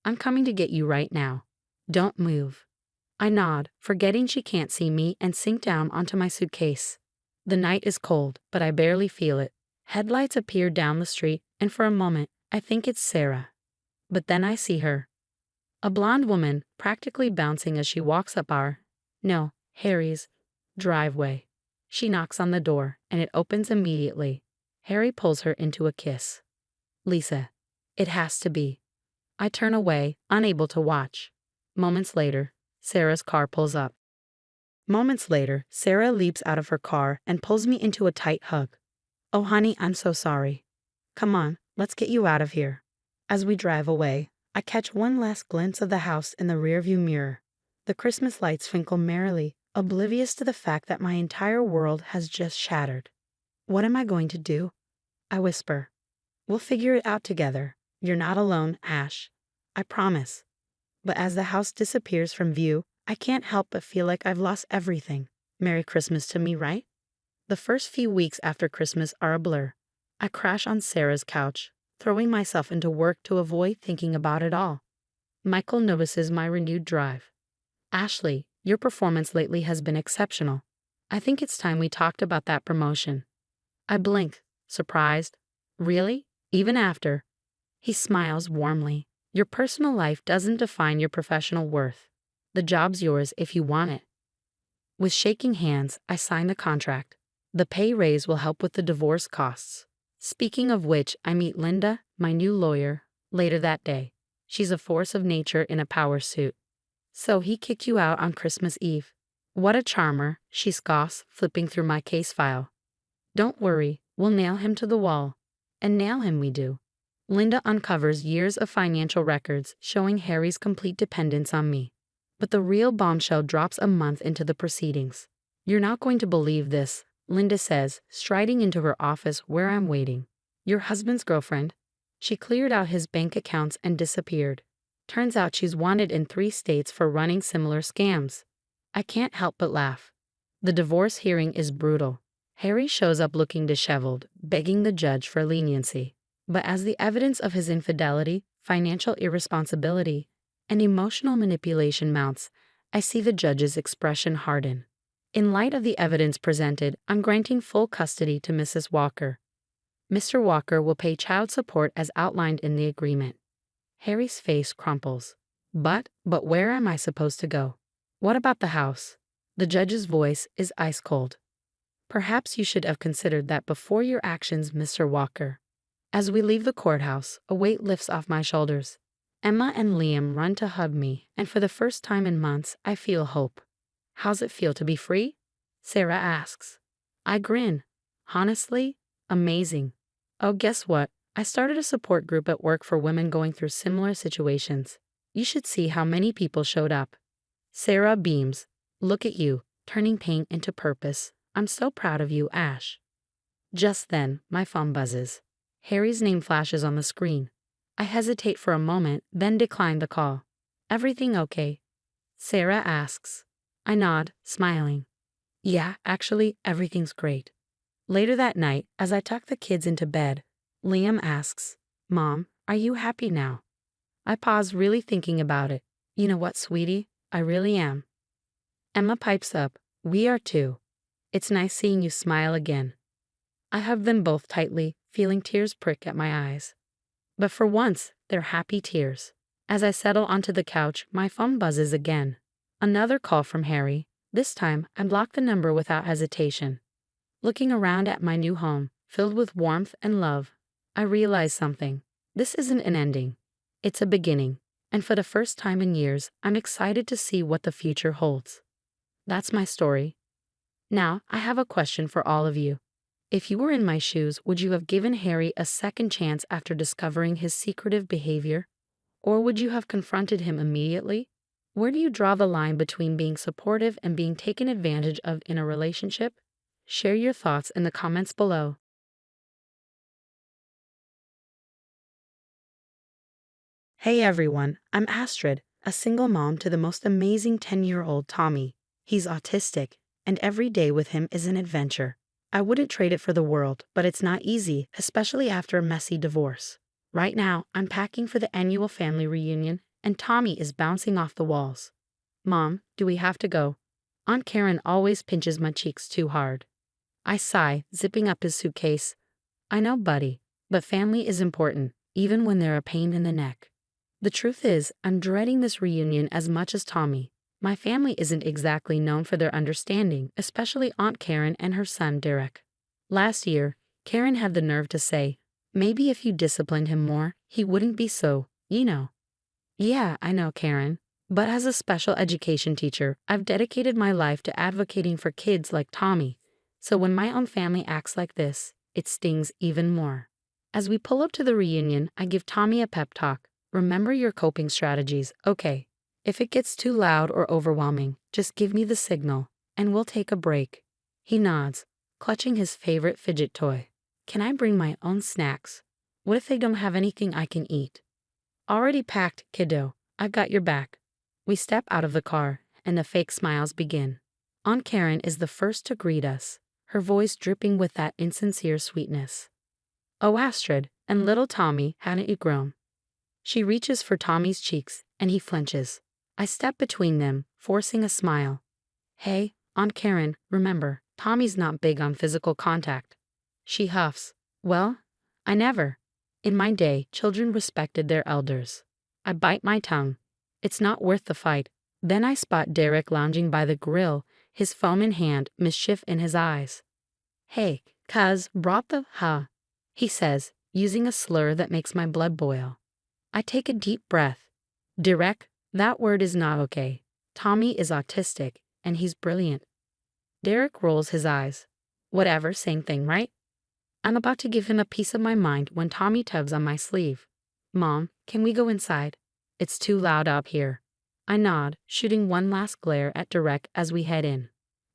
I'm coming to get you right now. Don't move. I nod, forgetting she can't see me, and sink down onto my suitcase. The night is cold, but I barely feel it. Headlights appear down the street, and for a moment, I think it's Sarah. But then I see her. A blonde woman, practically bouncing as she walks up Harry's, driveway. She knocks on the door, and it opens immediately. Harry pulls her into a kiss. Lisa, it has to be. I turn away, unable to watch. Moments later, Sarah's car pulls up. Sarah leaps out of her car and pulls me into a tight hug. Oh honey, I'm so sorry. Come on, let's get you out of here. As we drive away, I catch one last glimpse of the house in the rearview mirror. The Christmas lights twinkle merrily, oblivious to the fact that my entire world has just shattered. What am I going to do? I whisper. We'll figure it out together. You're not alone, Ash. I promise. But as the house disappears from view, I can't help but feel like I've lost everything. Merry Christmas to me, right? The first few weeks after Christmas are a blur. I crash on Sarah's couch, throwing myself into work to avoid thinking about it all. Michael notices my renewed drive. Ashley, your performance lately has been exceptional. I think it's time we talked about that promotion. I blink, surprised. Really? Even after? He smiles warmly. Your personal life doesn't define your professional worth. The job's yours if you want it. With shaking hands, I sign the contract. The pay raise will help with the divorce costs. Speaking of which, I meet Linda, my new lawyer, later that day. She's a force of nature in a power suit. So he kicked you out on Christmas Eve. What a charmer, she scoffs, flipping through my case file. Don't worry, we'll nail him to the wall. And nail him we do. Linda uncovers years of financial records showing Harry's complete dependence on me. But the real bombshell drops a month into the proceedings. You're not going to believe this, Linda says, striding into her office where I'm waiting. Your husband's girlfriend? She cleared out his bank accounts and disappeared. Turns out she's wanted in 3 states for running similar scams. I can't help but laugh. The divorce hearing is brutal. Harry shows up looking disheveled, begging the judge for leniency. But as the evidence of his infidelity, financial irresponsibility, and emotional manipulation mounts, I see the judge's expression harden. In light of the evidence presented, I'm granting full custody to Mrs. Walker. Mr. Walker will pay child support as outlined in the agreement. Harry's face crumples. But where am I supposed to go? What about the house? The judge's voice is ice cold. Perhaps you should have considered that before your actions, Mr. Walker. As we leave the courthouse, a weight lifts off my shoulders. Emma and Liam run to hug me, and for the first time in months, I feel hope. How's it feel to be free? Sarah asks. I grin. Honestly, amazing. Oh, guess what? I started a support group at work for women going through similar situations. You should see how many people showed up. Sarah beams. Look at you, turning pain into purpose. I'm so proud of you, Ash. Just then, my phone buzzes. Harry's name flashes on the screen. I hesitate for a moment, then decline the call. Everything okay? Sarah asks. I nod, smiling. Yeah, actually, everything's great. Later that night, as I tuck the kids into bed, Liam asks, Mom, are you happy now? I pause, really thinking about it. You know what, sweetie? I really am. Emma pipes up. We are too. It's nice seeing you smile again. I hug them both tightly, feeling tears prick at my eyes. But for once, they're happy tears. As I settle onto the couch, my phone buzzes again. Another call from Harry. This time, I block the number without hesitation. Looking around at my new home, filled with warmth and love, I realize something. This isn't an ending. It's a beginning. And for the first time in years, I'm excited to see what the future holds. That's my story. Now, I have a question for all of you. If you were in my shoes, would you have given Harry a second chance after discovering his secretive behavior? Or would you have confronted him immediately? Where do you draw the line between being supportive and being taken advantage of in a relationship? Share your thoughts in the comments below. Hey everyone, I'm Astrid, a single mom to the most amazing 10-year-old Tommy. He's autistic, and every day with him is an adventure. I wouldn't trade it for the world, but it's not easy, especially after a messy divorce. Right now, I'm packing for the annual family reunion, and Tommy is bouncing off the walls. Mom, do we have to go? Aunt Karen always pinches my cheeks too hard. I sigh, zipping up his suitcase. I know, buddy, but family is important, even when they're a pain in the neck. The truth is, I'm dreading this reunion as much as Tommy. My family isn't exactly known for their understanding, especially Aunt Karen and her son Derek. Last year, Karen had the nerve to say, maybe if you disciplined him more, he wouldn't be so, you know. Yeah, I know, Karen. But as a special education teacher, I've dedicated my life to advocating for kids like Tommy. So when my own family acts like this, it stings even more. As we pull up to the reunion, I give Tommy a pep talk. Remember your coping strategies, okay? If it gets too loud or overwhelming, just give me the signal, and we'll take a break. He nods, clutching his favorite fidget toy. Can I bring my own snacks? What if they don't have anything I can eat? Already packed, kiddo. I've got your back. We step out of the car, and the fake smiles begin. Aunt Karen is the first to greet us, her voice dripping with that insincere sweetness. Oh, Astrid, and little Tommy, hadn't you grown? She reaches for Tommy's cheeks, and he flinches. I step between them, forcing a smile. Hey, Aunt Karen, remember, Tommy's not big on physical contact. She huffs. Well, I never. In my day, children respected their elders. I bite my tongue. It's not worth the fight. Then I spot Derek lounging by the grill, his phone in hand, mischief in his eyes. Hey, cuz, brought the, he says, using a slur that makes my blood boil. I take a deep breath. Derek, that word is not okay. Tommy is autistic, and he's brilliant. Derek rolls his eyes. Whatever, same thing, right? I'm about to give him a piece of my mind when Tommy tugs on my sleeve. Mom, can we go inside? It's too loud out here. I nod, shooting one last glare at Derek as we head in.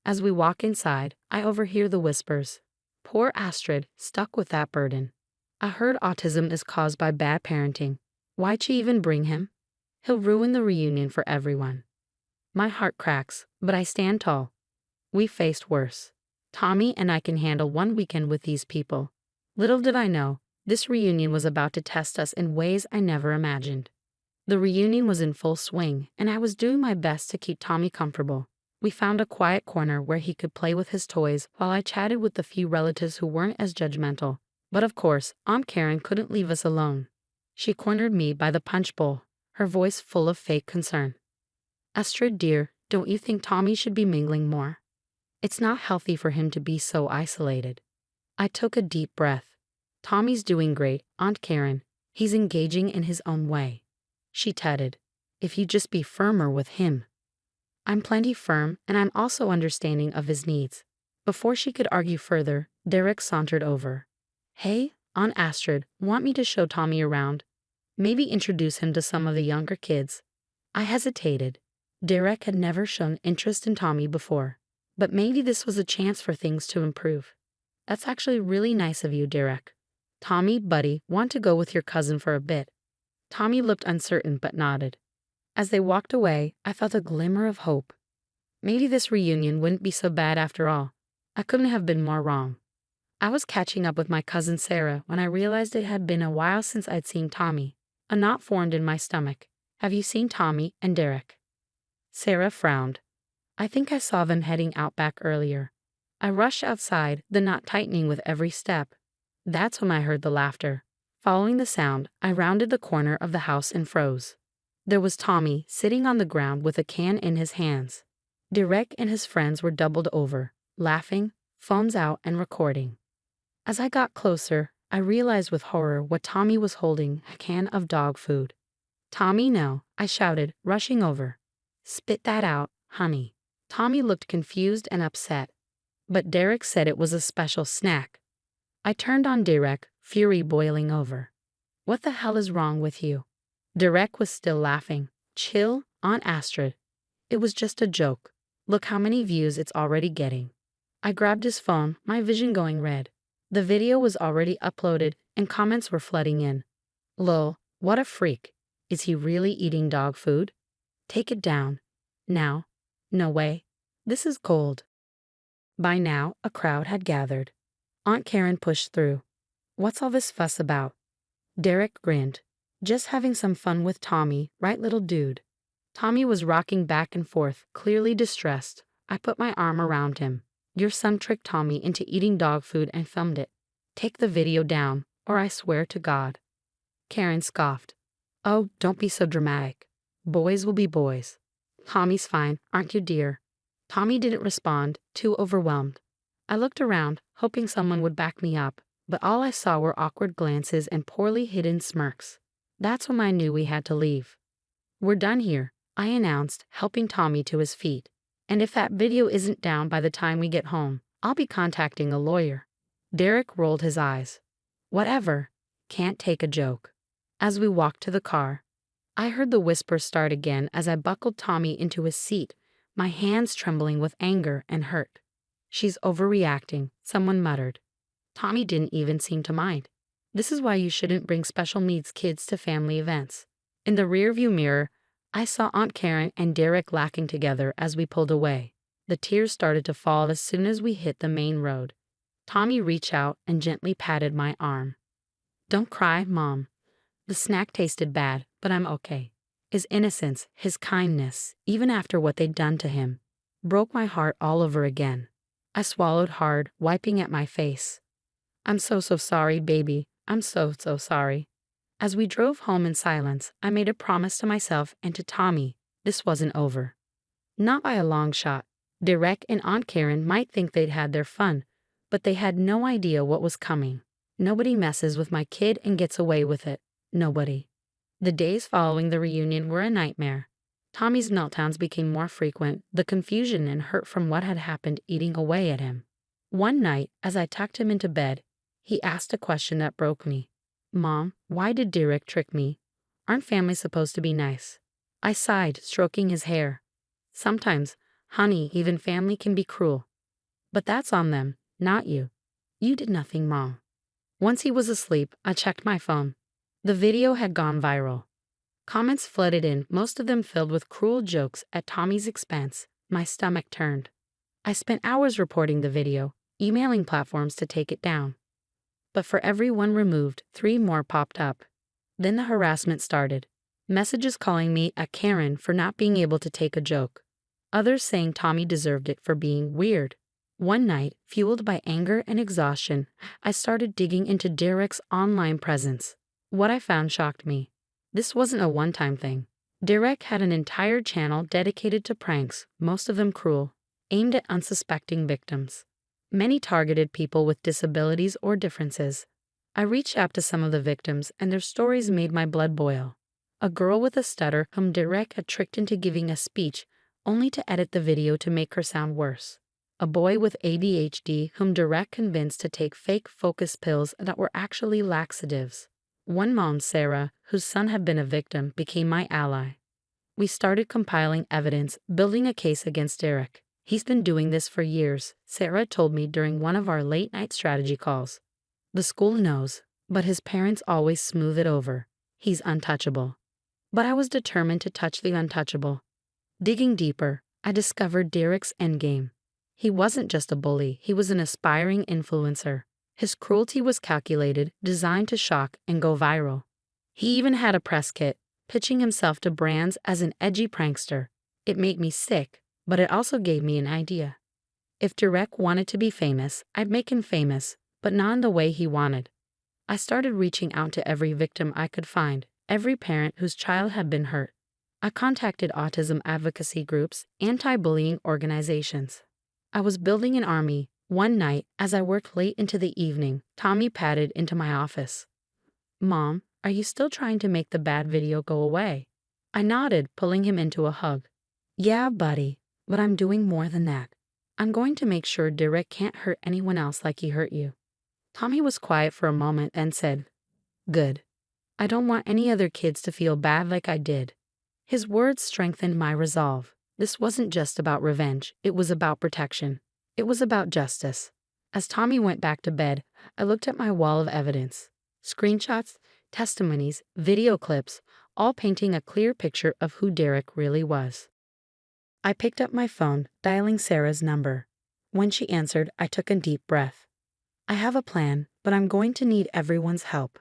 As we walk inside, I overhear the whispers. Poor Astrid, stuck with that burden. I heard autism is caused by bad parenting. Why'd she even bring him? He'll ruin the reunion for everyone. My heart cracks, but I stand tall. We faced worse. Tommy and I can handle one weekend with these people. Little did I know, this reunion was about to test us in ways I never imagined. The reunion was in full swing, and I was doing my best to keep Tommy comfortable. We found a quiet corner where he could play with his toys while I chatted with the few relatives who weren't as judgmental. But of course, Aunt Karen couldn't leave us alone. She cornered me by the punch bowl, her voice full of fake concern. Astrid dear, don't you think Tommy should be mingling more? It's not healthy for him to be so isolated. I took a deep breath. Tommy's doing great, Aunt Karen. He's engaging in his own way. She tutted. If you just be firmer with him. I'm plenty firm, and I'm also understanding of his needs. Before she could argue further, Derek sauntered over. Hey, Aunt Astrid, want me to show Tommy around? Maybe introduce him to some of the younger kids. I hesitated. Derek had never shown interest in Tommy before, but maybe this was a chance for things to improve. That's actually really nice of you, Derek. Tommy, buddy, want to go with your cousin for a bit? Tommy looked uncertain but nodded. As they walked away, I felt a glimmer of hope. Maybe this reunion wouldn't be so bad after all. I couldn't have been more wrong. I was catching up with my cousin Sarah when I realized it had been a while since I'd seen Tommy. A knot formed in my stomach. Have you seen Tommy and Derek? Sarah frowned. I think I saw them heading out back earlier. I rushed outside, the knot tightening with every step. That's when I heard the laughter. Following the sound, I rounded the corner of the house and froze. There was Tommy sitting on the ground with a can in his hands. Derek and his friends were doubled over, laughing, phones out, and recording. As I got closer, I realized with horror what Tommy was holding, a can of dog food. Tommy, no, I shouted, rushing over. Spit that out, honey. Tommy looked confused and upset. But Derek said it was a special snack. I turned on Derek, fury boiling over. What the hell is wrong with you? Derek was still laughing. Chill, Aunt Astrid. It was just a joke. Look how many views it's already getting. I grabbed his phone, my vision going red. The video was already uploaded and comments were flooding in. Lol, what a freak. Is he really eating dog food? Take it down. Now. No way. This is gold. By now, a crowd had gathered. Aunt Karen pushed through. What's all this fuss about? Derek grinned. Just having some fun with Tommy, right, little dude? Tommy was rocking back and forth, clearly distressed. I put my arm around him. Your son tricked Tommy into eating dog food and filmed it. Take the video down, or I swear to God. Karen scoffed. Oh, don't be so dramatic. Boys will be boys. Tommy's fine, aren't you, dear? Tommy didn't respond, too overwhelmed. I looked around, hoping someone would back me up, but all I saw were awkward glances and poorly hidden smirks. That's when I knew we had to leave. We're done here, I announced, helping Tommy to his feet. And if that video isn't down by the time we get home, I'll be contacting a lawyer. Derek rolled his eyes. Whatever. Can't take a joke. As we walked to the car, I heard the whisper start again as I buckled Tommy into his seat, my hands trembling with anger and hurt. She's overreacting, someone muttered. Tommy didn't even seem to mind. This is why you shouldn't bring special needs kids to family events. In the rearview mirror, I saw Aunt Karen and Derek laughing together as we pulled away. The tears started to fall as soon as we hit the main road. Tommy reached out and gently patted my arm. Don't cry, Mom. The snack tasted bad, but I'm okay. His innocence, his kindness, even after what they'd done to him, broke my heart all over again. I swallowed hard, wiping at my face. I'm so sorry, baby. I'm so sorry. As we drove home in silence, I made a promise to myself and to Tommy, this wasn't over. Not by a long shot. Derek and Aunt Karen might think they'd had their fun, but they had no idea what was coming. Nobody messes with my kid and gets away with it. Nobody. The days following the reunion were a nightmare. Tommy's meltdowns became more frequent, the confusion and hurt from what had happened eating away at him. One night, as I tucked him into bed, he asked a question that broke me. Mom, why did Derek trick me? Aren't families supposed to be nice? I sighed, stroking his hair. Sometimes, honey, even family can be cruel. But that's on them, not you. You did nothing wrong. Once he was asleep, I checked my phone. The video had gone viral. Comments flooded in, most of them filled with cruel jokes at Tommy's expense. My stomach turned. I spent hours reporting the video, emailing platforms to take it down. But for every one removed, 3 more popped up. Then the harassment started. Messages calling me a Karen for not being able to take a joke. Others saying Tommy deserved it for being weird. One night, fueled by anger and exhaustion, I started digging into Derek's online presence. What I found shocked me. This wasn't a one-time thing. Derek had an entire channel dedicated to pranks, most of them cruel, aimed at unsuspecting victims. Many targeted people with disabilities or differences. I reached out to some of the victims, and their stories made my blood boil. A girl with a stutter whom Derek had tricked into giving a speech, only to edit the video to make her sound worse. A boy with ADHD whom Derek convinced to take fake focus pills that were actually laxatives. One mom, Sarah, whose son had been a victim, became my ally. We started compiling evidence, building a case against Derek. He's been doing this for years, Sarah told me during one of our late-night strategy calls. The school knows, but his parents always smooth it over. He's untouchable. But I was determined to touch the untouchable. Digging deeper, I discovered Derek's endgame. He wasn't just a bully, he was an aspiring influencer. His cruelty was calculated, designed to shock and go viral. He even had a press kit, pitching himself to brands as an edgy prankster. It made me sick, but it also gave me an idea. If Derek wanted to be famous, I'd make him famous, but not in the way he wanted. I started reaching out to every victim I could find, every parent whose child had been hurt. I contacted autism advocacy groups, anti-bullying organizations. I was building an army. One night, as I worked late into the evening, Tommy padded into my office. "Mom, are you still trying to make the bad video go away?" I nodded, pulling him into a hug. "Yeah, buddy, but I'm doing more than that. I'm going to make sure Derek can't hurt anyone else like he hurt you." Tommy was quiet for a moment and said, "Good. I don't want any other kids to feel bad like I did." His words strengthened my resolve. This wasn't just about revenge, it was about protection. It was about justice. As Tommy went back to bed, I looked at my wall of evidence. Screenshots, testimonies, video clips, all painting a clear picture of who Derek really was. I picked up my phone, dialing Sarah's number. When she answered, I took a deep breath. "I have a plan, but I'm going to need everyone's help."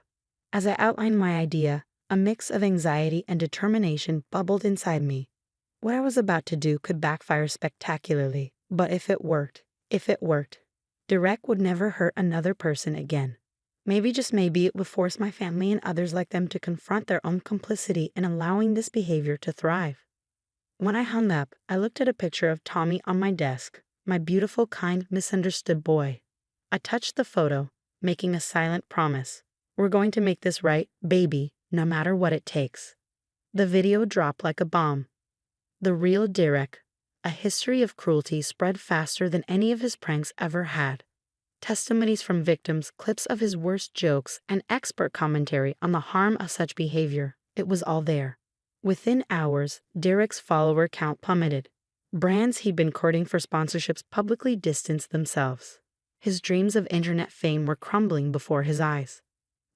As I outlined my idea, a mix of anxiety and determination bubbled inside me. What I was about to do could backfire spectacularly, but if it worked, Derek would never hurt another person again. Maybe, just maybe, it would force my family and others like them to confront their own complicity in allowing this behavior to thrive. When I hung up, I looked at a picture of Tommy on my desk, my beautiful, kind, misunderstood boy. I touched the photo, making a silent promise. "We're going to make this right, baby, no matter what it takes." The video dropped like a bomb. The real Derek. A history of cruelty spread faster than any of his pranks ever had. Testimonies from victims, clips of his worst jokes, and expert commentary on the harm of such behavior. It was all there. Within hours, Derek's follower count plummeted. Brands he'd been courting for sponsorships publicly distanced themselves. His dreams of internet fame were crumbling before his eyes.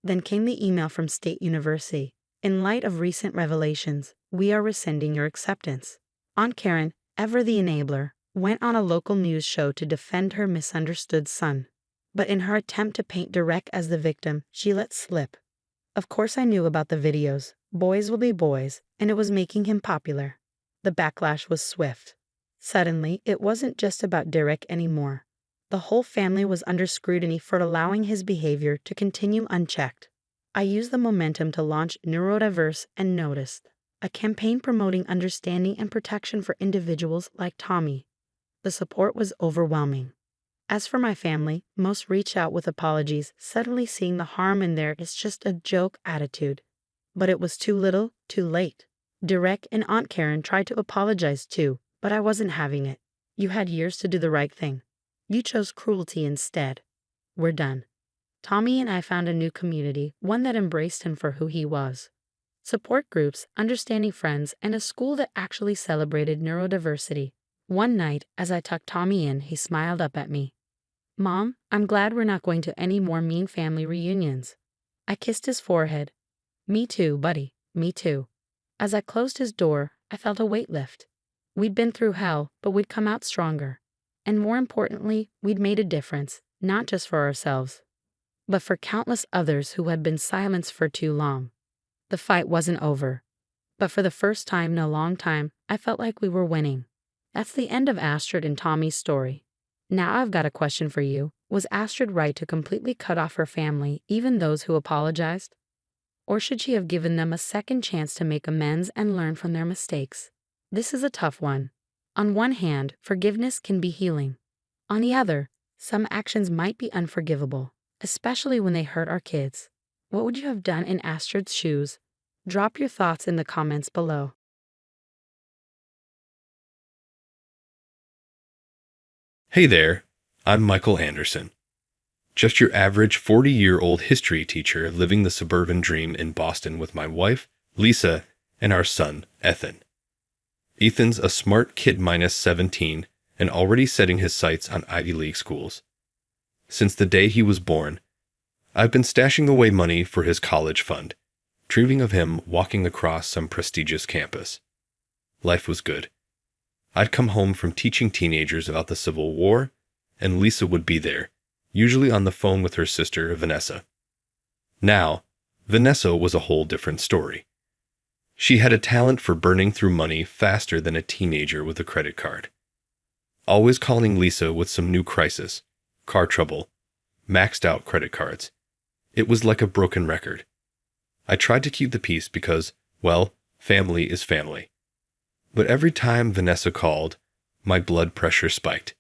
Then came the email from State University. "In light of recent revelations, we are rescinding your acceptance." Aunt Karen, ever the enabler, went on a local news show to defend her misunderstood son. But in her attempt to paint Derek as the victim, she let slip. Of course I knew about the videos. Boys will be boys, and it was making him popular. The backlash was swift. Suddenly, it wasn't just about Derek anymore. The whole family was under scrutiny for allowing his behavior to continue unchecked. I used the momentum to launch Neurodiverse and Noticed, a campaign promoting understanding and protection for individuals like Tommy. The support was overwhelming. As for my family, most reached out with apologies, suddenly seeing the harm in their "it's just a joke" attitude. But it was too little, too late. Derek and Aunt Karen tried to apologize too, but I wasn't having it. "You had years to do the right thing. You chose cruelty instead. We're done." Tommy and I found a new community, one that embraced him for who he was. Support groups, understanding friends, and a school that actually celebrated neurodiversity. One night, as I tucked Tommy in, he smiled up at me. "Mom, I'm glad we're not going to any more mean family reunions." I kissed his forehead. "Me too, buddy, me too." As I closed his door, I felt a weight lift. We'd been through hell, but we'd come out stronger. And more importantly, we'd made a difference, not just for ourselves, but for countless others who had been silenced for too long. The fight wasn't over. But for the first time in a long time, I felt like we were winning. That's the end of Astrid and Tommy's story. Now I've got a question for you. Was Astrid right to completely cut off her family, even those who apologized? Or should she have given them a second chance to make amends and learn from their mistakes? This is a tough one. On one hand, forgiveness can be healing. On the other, some actions might be unforgivable, especially when they hurt our kids. What would you have done in Astrid's shoes? Drop your thoughts in the comments below. Hey there, I'm Michael Anderson. Just your average 40-year-old history teacher living the suburban dream in Boston with my wife, Lisa, and our son, Ethan. Ethan's a smart kid minus 17 and already setting his sights on Ivy League schools. Since the day he was born, I've been stashing away money for his college fund, dreaming of him walking across some prestigious campus. Life was good. I'd come home from teaching teenagers about the Civil War, and Lisa would be there, usually on the phone with her sister, Vanessa. Now, Vanessa was a whole different story. She had a talent for burning through money faster than a teenager with a credit card. Always calling Lisa with some new crisis, car trouble, maxed out credit cards. It was like a broken record. I tried to keep the peace because, well, family is family. But every time Vanessa called, my blood pressure spiked.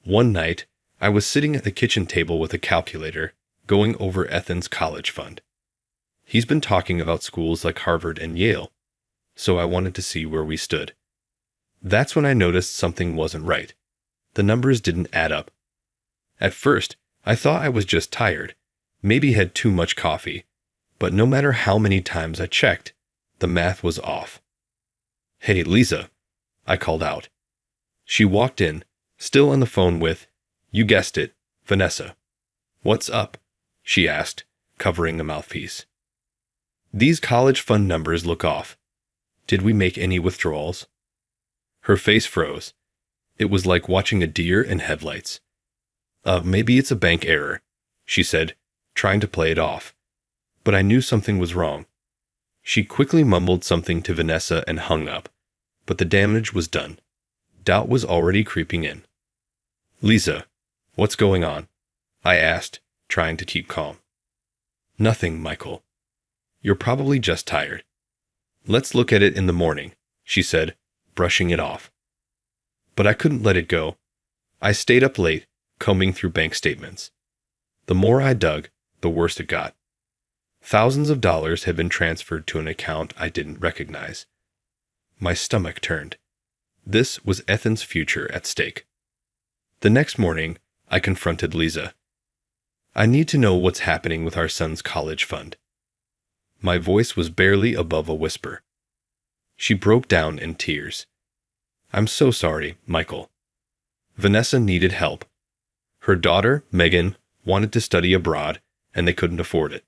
One night, I was sitting at the kitchen table with a calculator, going over Ethan's college fund. He's been talking about schools like Harvard and Yale, so I wanted to see where we stood. That's when I noticed something wasn't right. The numbers didn't add up. At first, I thought I was just tired, maybe had too much coffee, but no matter how many times I checked, the math was off. "Hey, Lisa," I called out. She walked in, still on the phone with, you guessed it, Vanessa. "What's up?" she asked, covering the mouthpiece. "These college fund numbers look off. Did we make any withdrawals?" Her face froze. It was like watching a deer in headlights. Maybe it's a bank error," she said, trying to play it off. But I knew something was wrong. She quickly mumbled something to Vanessa and hung up, but the damage was done. Doubt was already creeping in. "Lisa, what's going on?" I asked, trying to keep calm. "Nothing, Michael. You're probably just tired. Let's look at it in the morning," she said, brushing it off. But I couldn't let it go. I stayed up late, combing through bank statements. The more I dug, the worse it got. Thousands of dollars had been transferred to an account I didn't recognize. My stomach turned. This was Ethan's future at stake. The next morning, I confronted Lisa. "I need to know what's happening with our son's college fund." My voice was barely above a whisper. She broke down in tears. "I'm so sorry, Michael. Vanessa needed help. Her daughter, Megan, wanted to study abroad, and they couldn't afford it.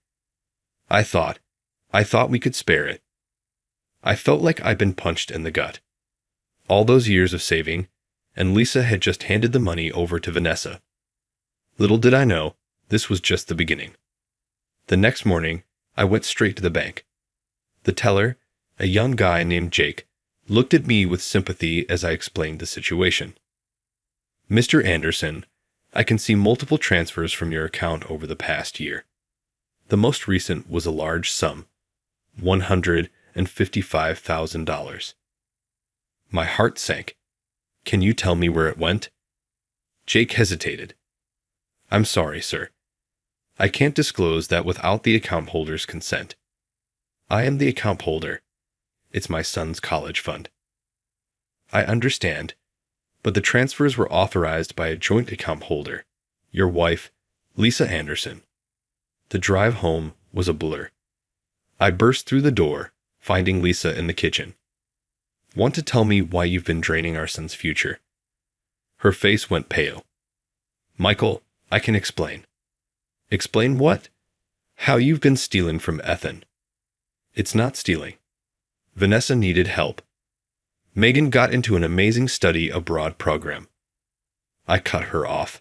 I thought we could spare it." I felt like I'd been punched in the gut. All those years of saving, and Lisa had just handed the money over to Vanessa. Little did I know, this was just the beginning. The next morning, I went straight to the bank. The teller, a young guy named Jake, looked at me with sympathy as I explained the situation. "Mr. Anderson, I can see multiple transfers from your account over the past year. The most recent was a large sum, $155,000. My heart sank. "Can you tell me where it went?" Jake hesitated. "I'm sorry, sir. I can't disclose that without the account holder's consent. I am the account holder. It's my son's college fund." "I understand, but the transfers were authorized by a joint account holder, your wife, Lisa Anderson." The drive home was a blur. I burst through the door, finding Lisa in the kitchen. "Want to tell me why you've been draining our son's future?" Her face went pale. "Michael, I can explain." "Explain what?" "How you've been stealing from Ethan." "It's not stealing. Vanessa needed help. Megan got into an amazing study abroad program." I cut her off.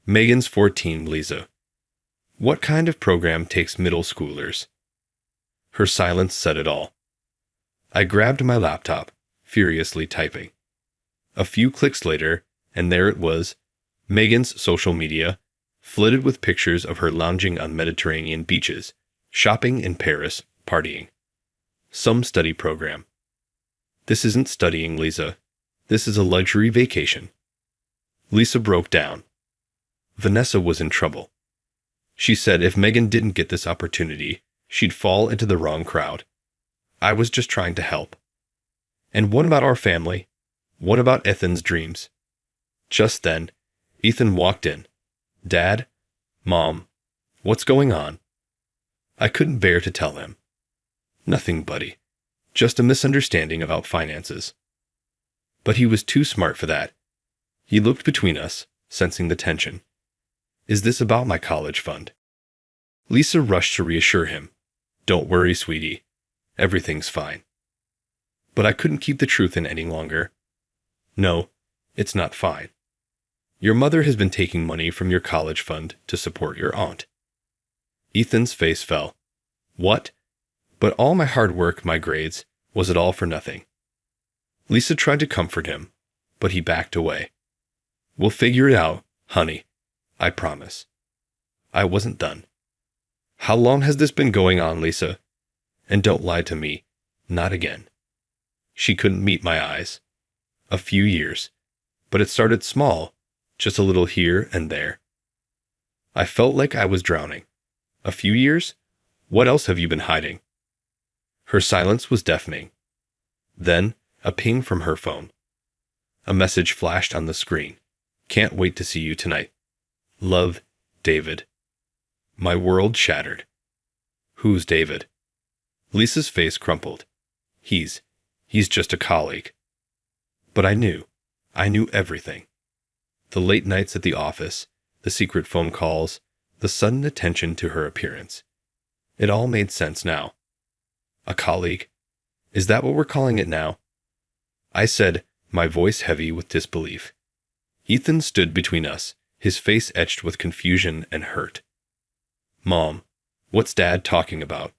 "Megan's 14, Lisa. What kind of program takes middle schoolers?" Her silence said it all. I grabbed my laptop, furiously typing. A few clicks later, and there it was, Megan's social media, flooded with pictures of her lounging on Mediterranean beaches, shopping in Paris, partying. Some study program. "This isn't studying, Lisa. This is a luxury vacation." Lisa broke down. Vanessa was in trouble. She said if Megan didn't get this opportunity, she'd fall into the wrong crowd. I was just trying to help. "And what about our family? What about Ethan's dreams?" Just then, Ethan walked in. "Dad? Mom? What's going on?" I couldn't bear to tell him. "Nothing, buddy. Just a misunderstanding about finances." But he was too smart for that. He looked between us, sensing the tension. "Is this about my college fund?" Lisa rushed to reassure him. "Don't worry, sweetie. Everything's fine." But I couldn't keep the truth in any longer. "No, it's not fine. Your mother has been taking money from your college fund to support your aunt." Ethan's face fell. "What? But all my hard work, my grades, was it all for nothing? Lisa tried to comfort him, but he backed away. We'll figure it out, honey. I promise. I wasn't done. How long has this been going on, Lisa? And don't lie to me. Not again. She couldn't meet my eyes. A few years. But it started small, just a little here and there. I felt like I was drowning. A few years? What else have you been hiding? Her silence was deafening. Then, a ping from her phone. A message flashed on the screen. Can't wait to see you tonight. Love, David. My world shattered. Who's David? Lisa's face crumpled. He's just a colleague. But I knew everything. The late nights at the office, the secret phone calls, the sudden attention to her appearance. It all made sense now. A colleague? Is that what we're calling it now? I said, my voice heavy with disbelief. Ethan stood between us, his face etched with confusion and hurt. Mom, what's Dad talking about?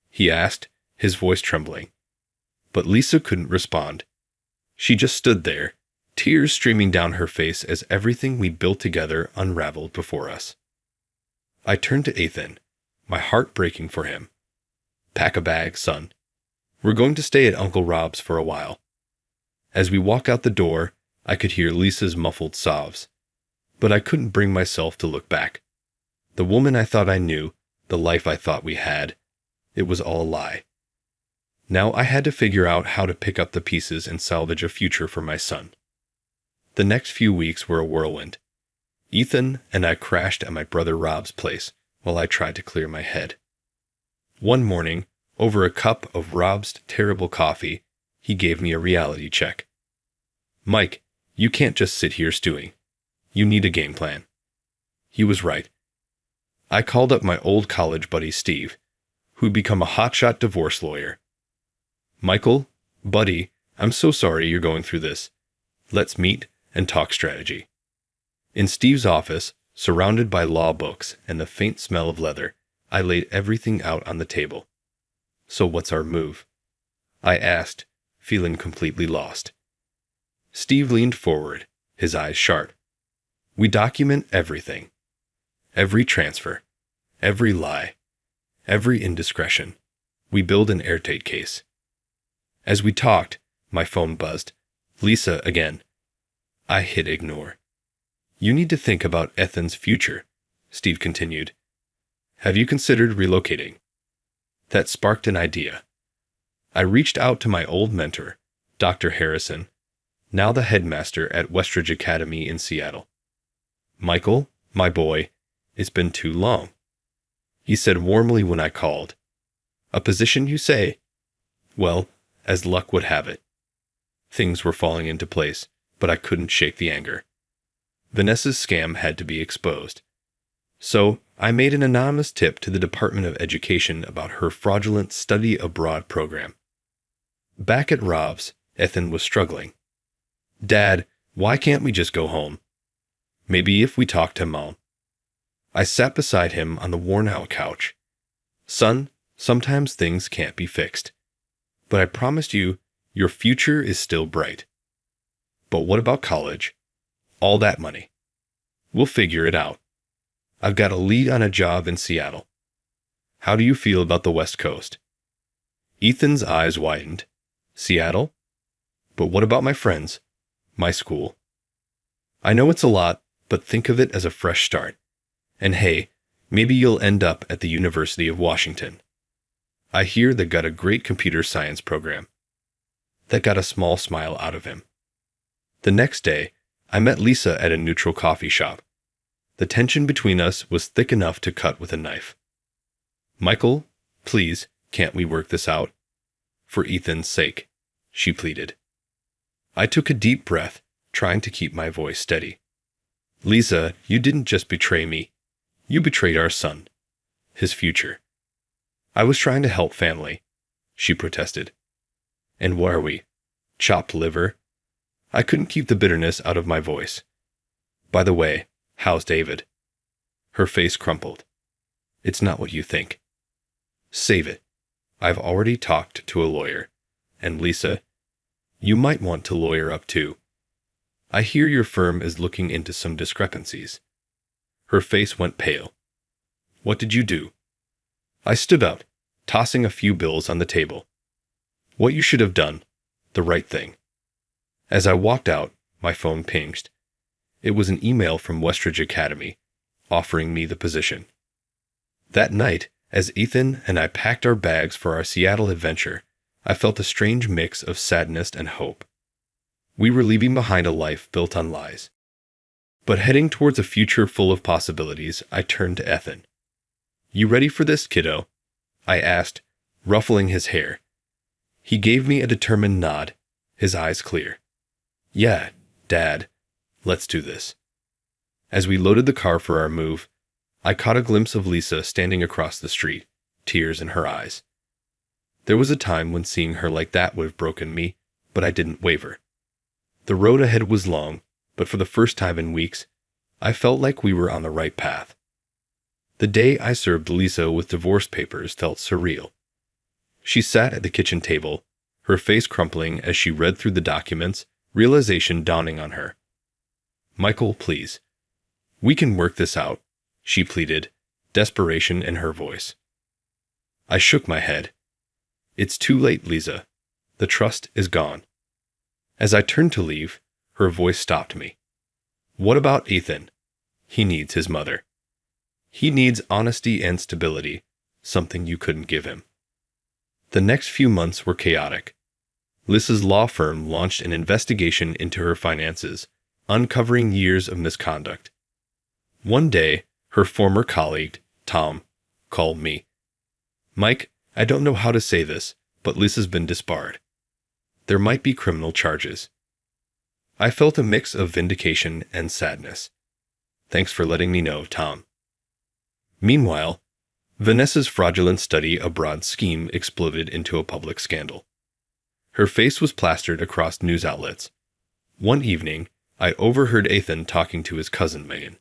He asked, his voice trembling. But Lisa couldn't respond. She just stood there, tears streaming down her face as everything we built together unraveled before us. I turned to Ethan, my heart breaking for him. Pack a bag, son. We're going to stay at Uncle Rob's for a while. As we walk out the door, I could hear Lisa's muffled sobs. But I couldn't bring myself to look back. The woman I thought I knew, the life I thought we had, it was all a lie. Now I had to figure out how to pick up the pieces and salvage a future for my son. The next few weeks were a whirlwind. Ethan and I crashed at my brother Rob's place while I tried to clear my head. One morning, over a cup of Rob's terrible coffee, he gave me a reality check. Mike, you can't just sit here stewing. You need a game plan. He was right. I called up my old college buddy Steve, who'd become a hotshot divorce lawyer. Michael, buddy, I'm so sorry you're going through this. Let's meet and talk strategy. In Steve's office, surrounded by law books and the faint smell of leather, I laid everything out on the table. So what's our move? I asked, feeling completely lost. Steve leaned forward, his eyes sharp. We document everything. Every transfer, every lie, every indiscretion. We build an airtight case. As we talked, my phone buzzed. Lisa again. I hit ignore. You need to think about Ethan's future, Steve continued. Have you considered relocating? That sparked an idea. I reached out to my old mentor, Dr. Harrison, now the headmaster at Westridge Academy in Seattle. Michael, my boy, it's been too long. He said warmly when I called. A position, you say? Well, as luck would have it. Things were falling into place, but I couldn't shake the anger. Vanessa's scam had to be exposed. So I made an anonymous tip to the Department of Education about her fraudulent study abroad program. Back at Rob's, Ethan was struggling. Dad, why can't we just go home? Maybe if we talk to Mom. I sat beside him on the worn-out couch. Son, sometimes things can't be fixed. But I promised you, your future is still bright. But what about college? All that money. We'll figure it out. I've got a lead on a job in Seattle. How do you feel about the West Coast? Ethan's eyes widened. Seattle? But what about my friends? My school? I know it's a lot, but think of it as a fresh start. And hey, maybe you'll end up at the University of Washington. I hear they got a great computer science program. That got a small smile out of him. The next day, I met Lisa at a neutral coffee shop. The tension between us was thick enough to cut with a knife. Michael, please, can't we work this out? For Ethan's sake, she pleaded. I took a deep breath, trying to keep my voice steady. Lisa, you didn't just betray me. You betrayed our son. His future. I was trying to help family, she protested. And what are we? Chopped liver? I couldn't keep the bitterness out of my voice. By the way, how's David? Her face crumpled. It's not what you think. Save it. I've already talked to a lawyer. And Lisa, you might want to lawyer up too. I hear your firm is looking into some discrepancies. Her face went pale. What did you do? I stood up, tossing a few bills on the table. What you should have done. The right thing. As I walked out, my phone pinged. It was an email from Westridge Academy, offering me the position. That night, as Ethan and I packed our bags for our Seattle adventure, I felt a strange mix of sadness and hope. We were leaving behind a life built on lies. But heading towards a future full of possibilities, I turned to Ethan. You ready for this, kiddo? I asked, ruffling his hair. He gave me a determined nod, his eyes clear. Yeah, Dad, let's do this. As we loaded the car for our move, I caught a glimpse of Lisa standing across the street, tears in her eyes. There was a time when seeing her like that would have broken me, but I didn't waver. The road ahead was long, but for the first time in weeks, I felt like we were on the right path. The day I served Lisa with divorce papers felt surreal. She sat at the kitchen table, her face crumpling as she read through the documents, realization dawning on her. Michael, please. We can work this out, she pleaded, desperation in her voice. I shook my head. It's too late, Lisa. The trust is gone. As I turned to leave, her voice stopped me. What about Ethan? He needs his mother. He needs honesty and stability, something you couldn't give him. The next few months were chaotic. Lisa's law firm launched an investigation into her finances, uncovering years of misconduct. One day, her former colleague, Tom, called me. Mike, I don't know how to say this, but Lisa's been disbarred. There might be criminal charges. I felt a mix of vindication and sadness. Thanks for letting me know, Tom. Meanwhile, Vanessa's fraudulent study abroad scheme exploded into a public scandal. Her face was plastered across news outlets. One evening, I overheard Ethan talking to his cousin Megan.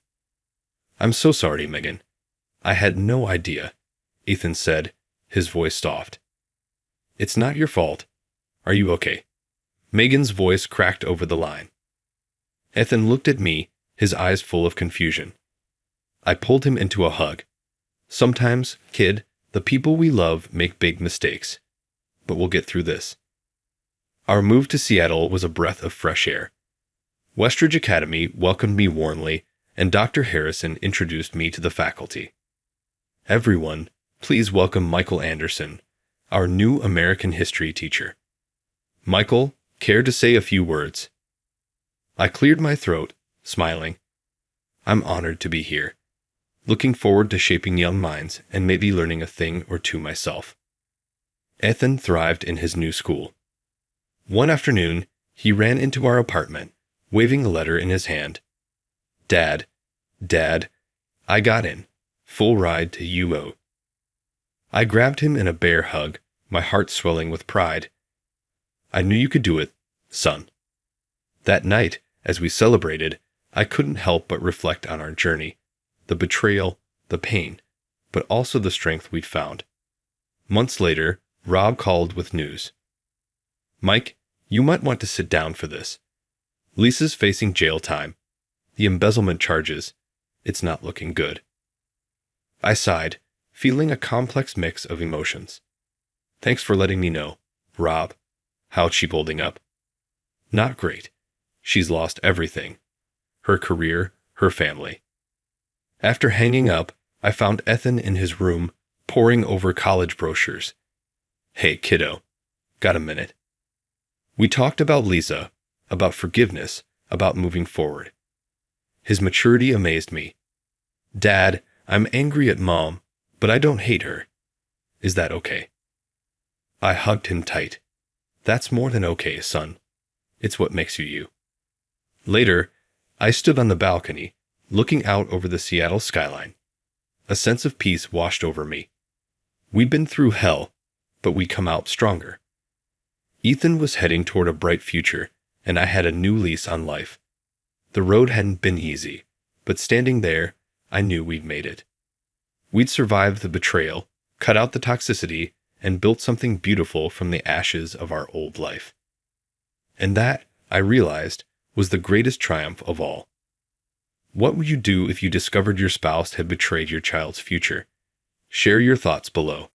I'm so sorry, Megan. I had no idea, Ethan said, his voice soft. It's not your fault. Are you okay? Megan's voice cracked over the line. Ethan looked at me, his eyes full of confusion. I pulled him into a hug. Sometimes, kid, the people we love make big mistakes. But we'll get through this. Our move to Seattle was a breath of fresh air. Westridge Academy welcomed me warmly, and Dr. Harrison introduced me to the faculty. Everyone, please welcome Michael Anderson, our new American history teacher. Michael, care to say a few words? I cleared my throat, smiling. I'm honored to be here. Looking forward to shaping young minds and maybe learning a thing or two myself. Ethan thrived in his new school. One afternoon, he ran into our apartment, waving a letter in his hand. Dad, I got in. Full ride to UO. I grabbed him in a bear hug, my heart swelling with pride. I knew you could do it, son. That night, as we celebrated, I couldn't help but reflect on our journey, the betrayal, the pain, but also the strength we'd found. Months later, Rob called with news. Mike, you might want to sit down for this. Lisa's facing jail time. The embezzlement charges. It's not looking good. I sighed, feeling a complex mix of emotions. Thanks for letting me know, Rob. How's she holding up? Not great. She's lost everything. Her career, her family. After hanging up, I found Ethan in his room, poring over college brochures. Hey, kiddo. Got a minute? We talked about Lisa, about forgiveness, about moving forward. His maturity amazed me. Dad, I'm angry at Mom, but I don't hate her. Is that okay? I hugged him tight. That's more than okay, son. It's what makes you you. Later, I stood on the balcony, looking out over the Seattle skyline. A sense of peace washed over me. We'd been through hell, but we'd come out stronger. Ethan was heading toward a bright future, and I had a new lease on life. The road hadn't been easy, but standing there, I knew we'd made it. We'd survived the betrayal, cut out the toxicity, and built something beautiful from the ashes of our old life. And that, I realized, was the greatest triumph of all. What would you do if you discovered your spouse had betrayed your child's future? Share your thoughts below.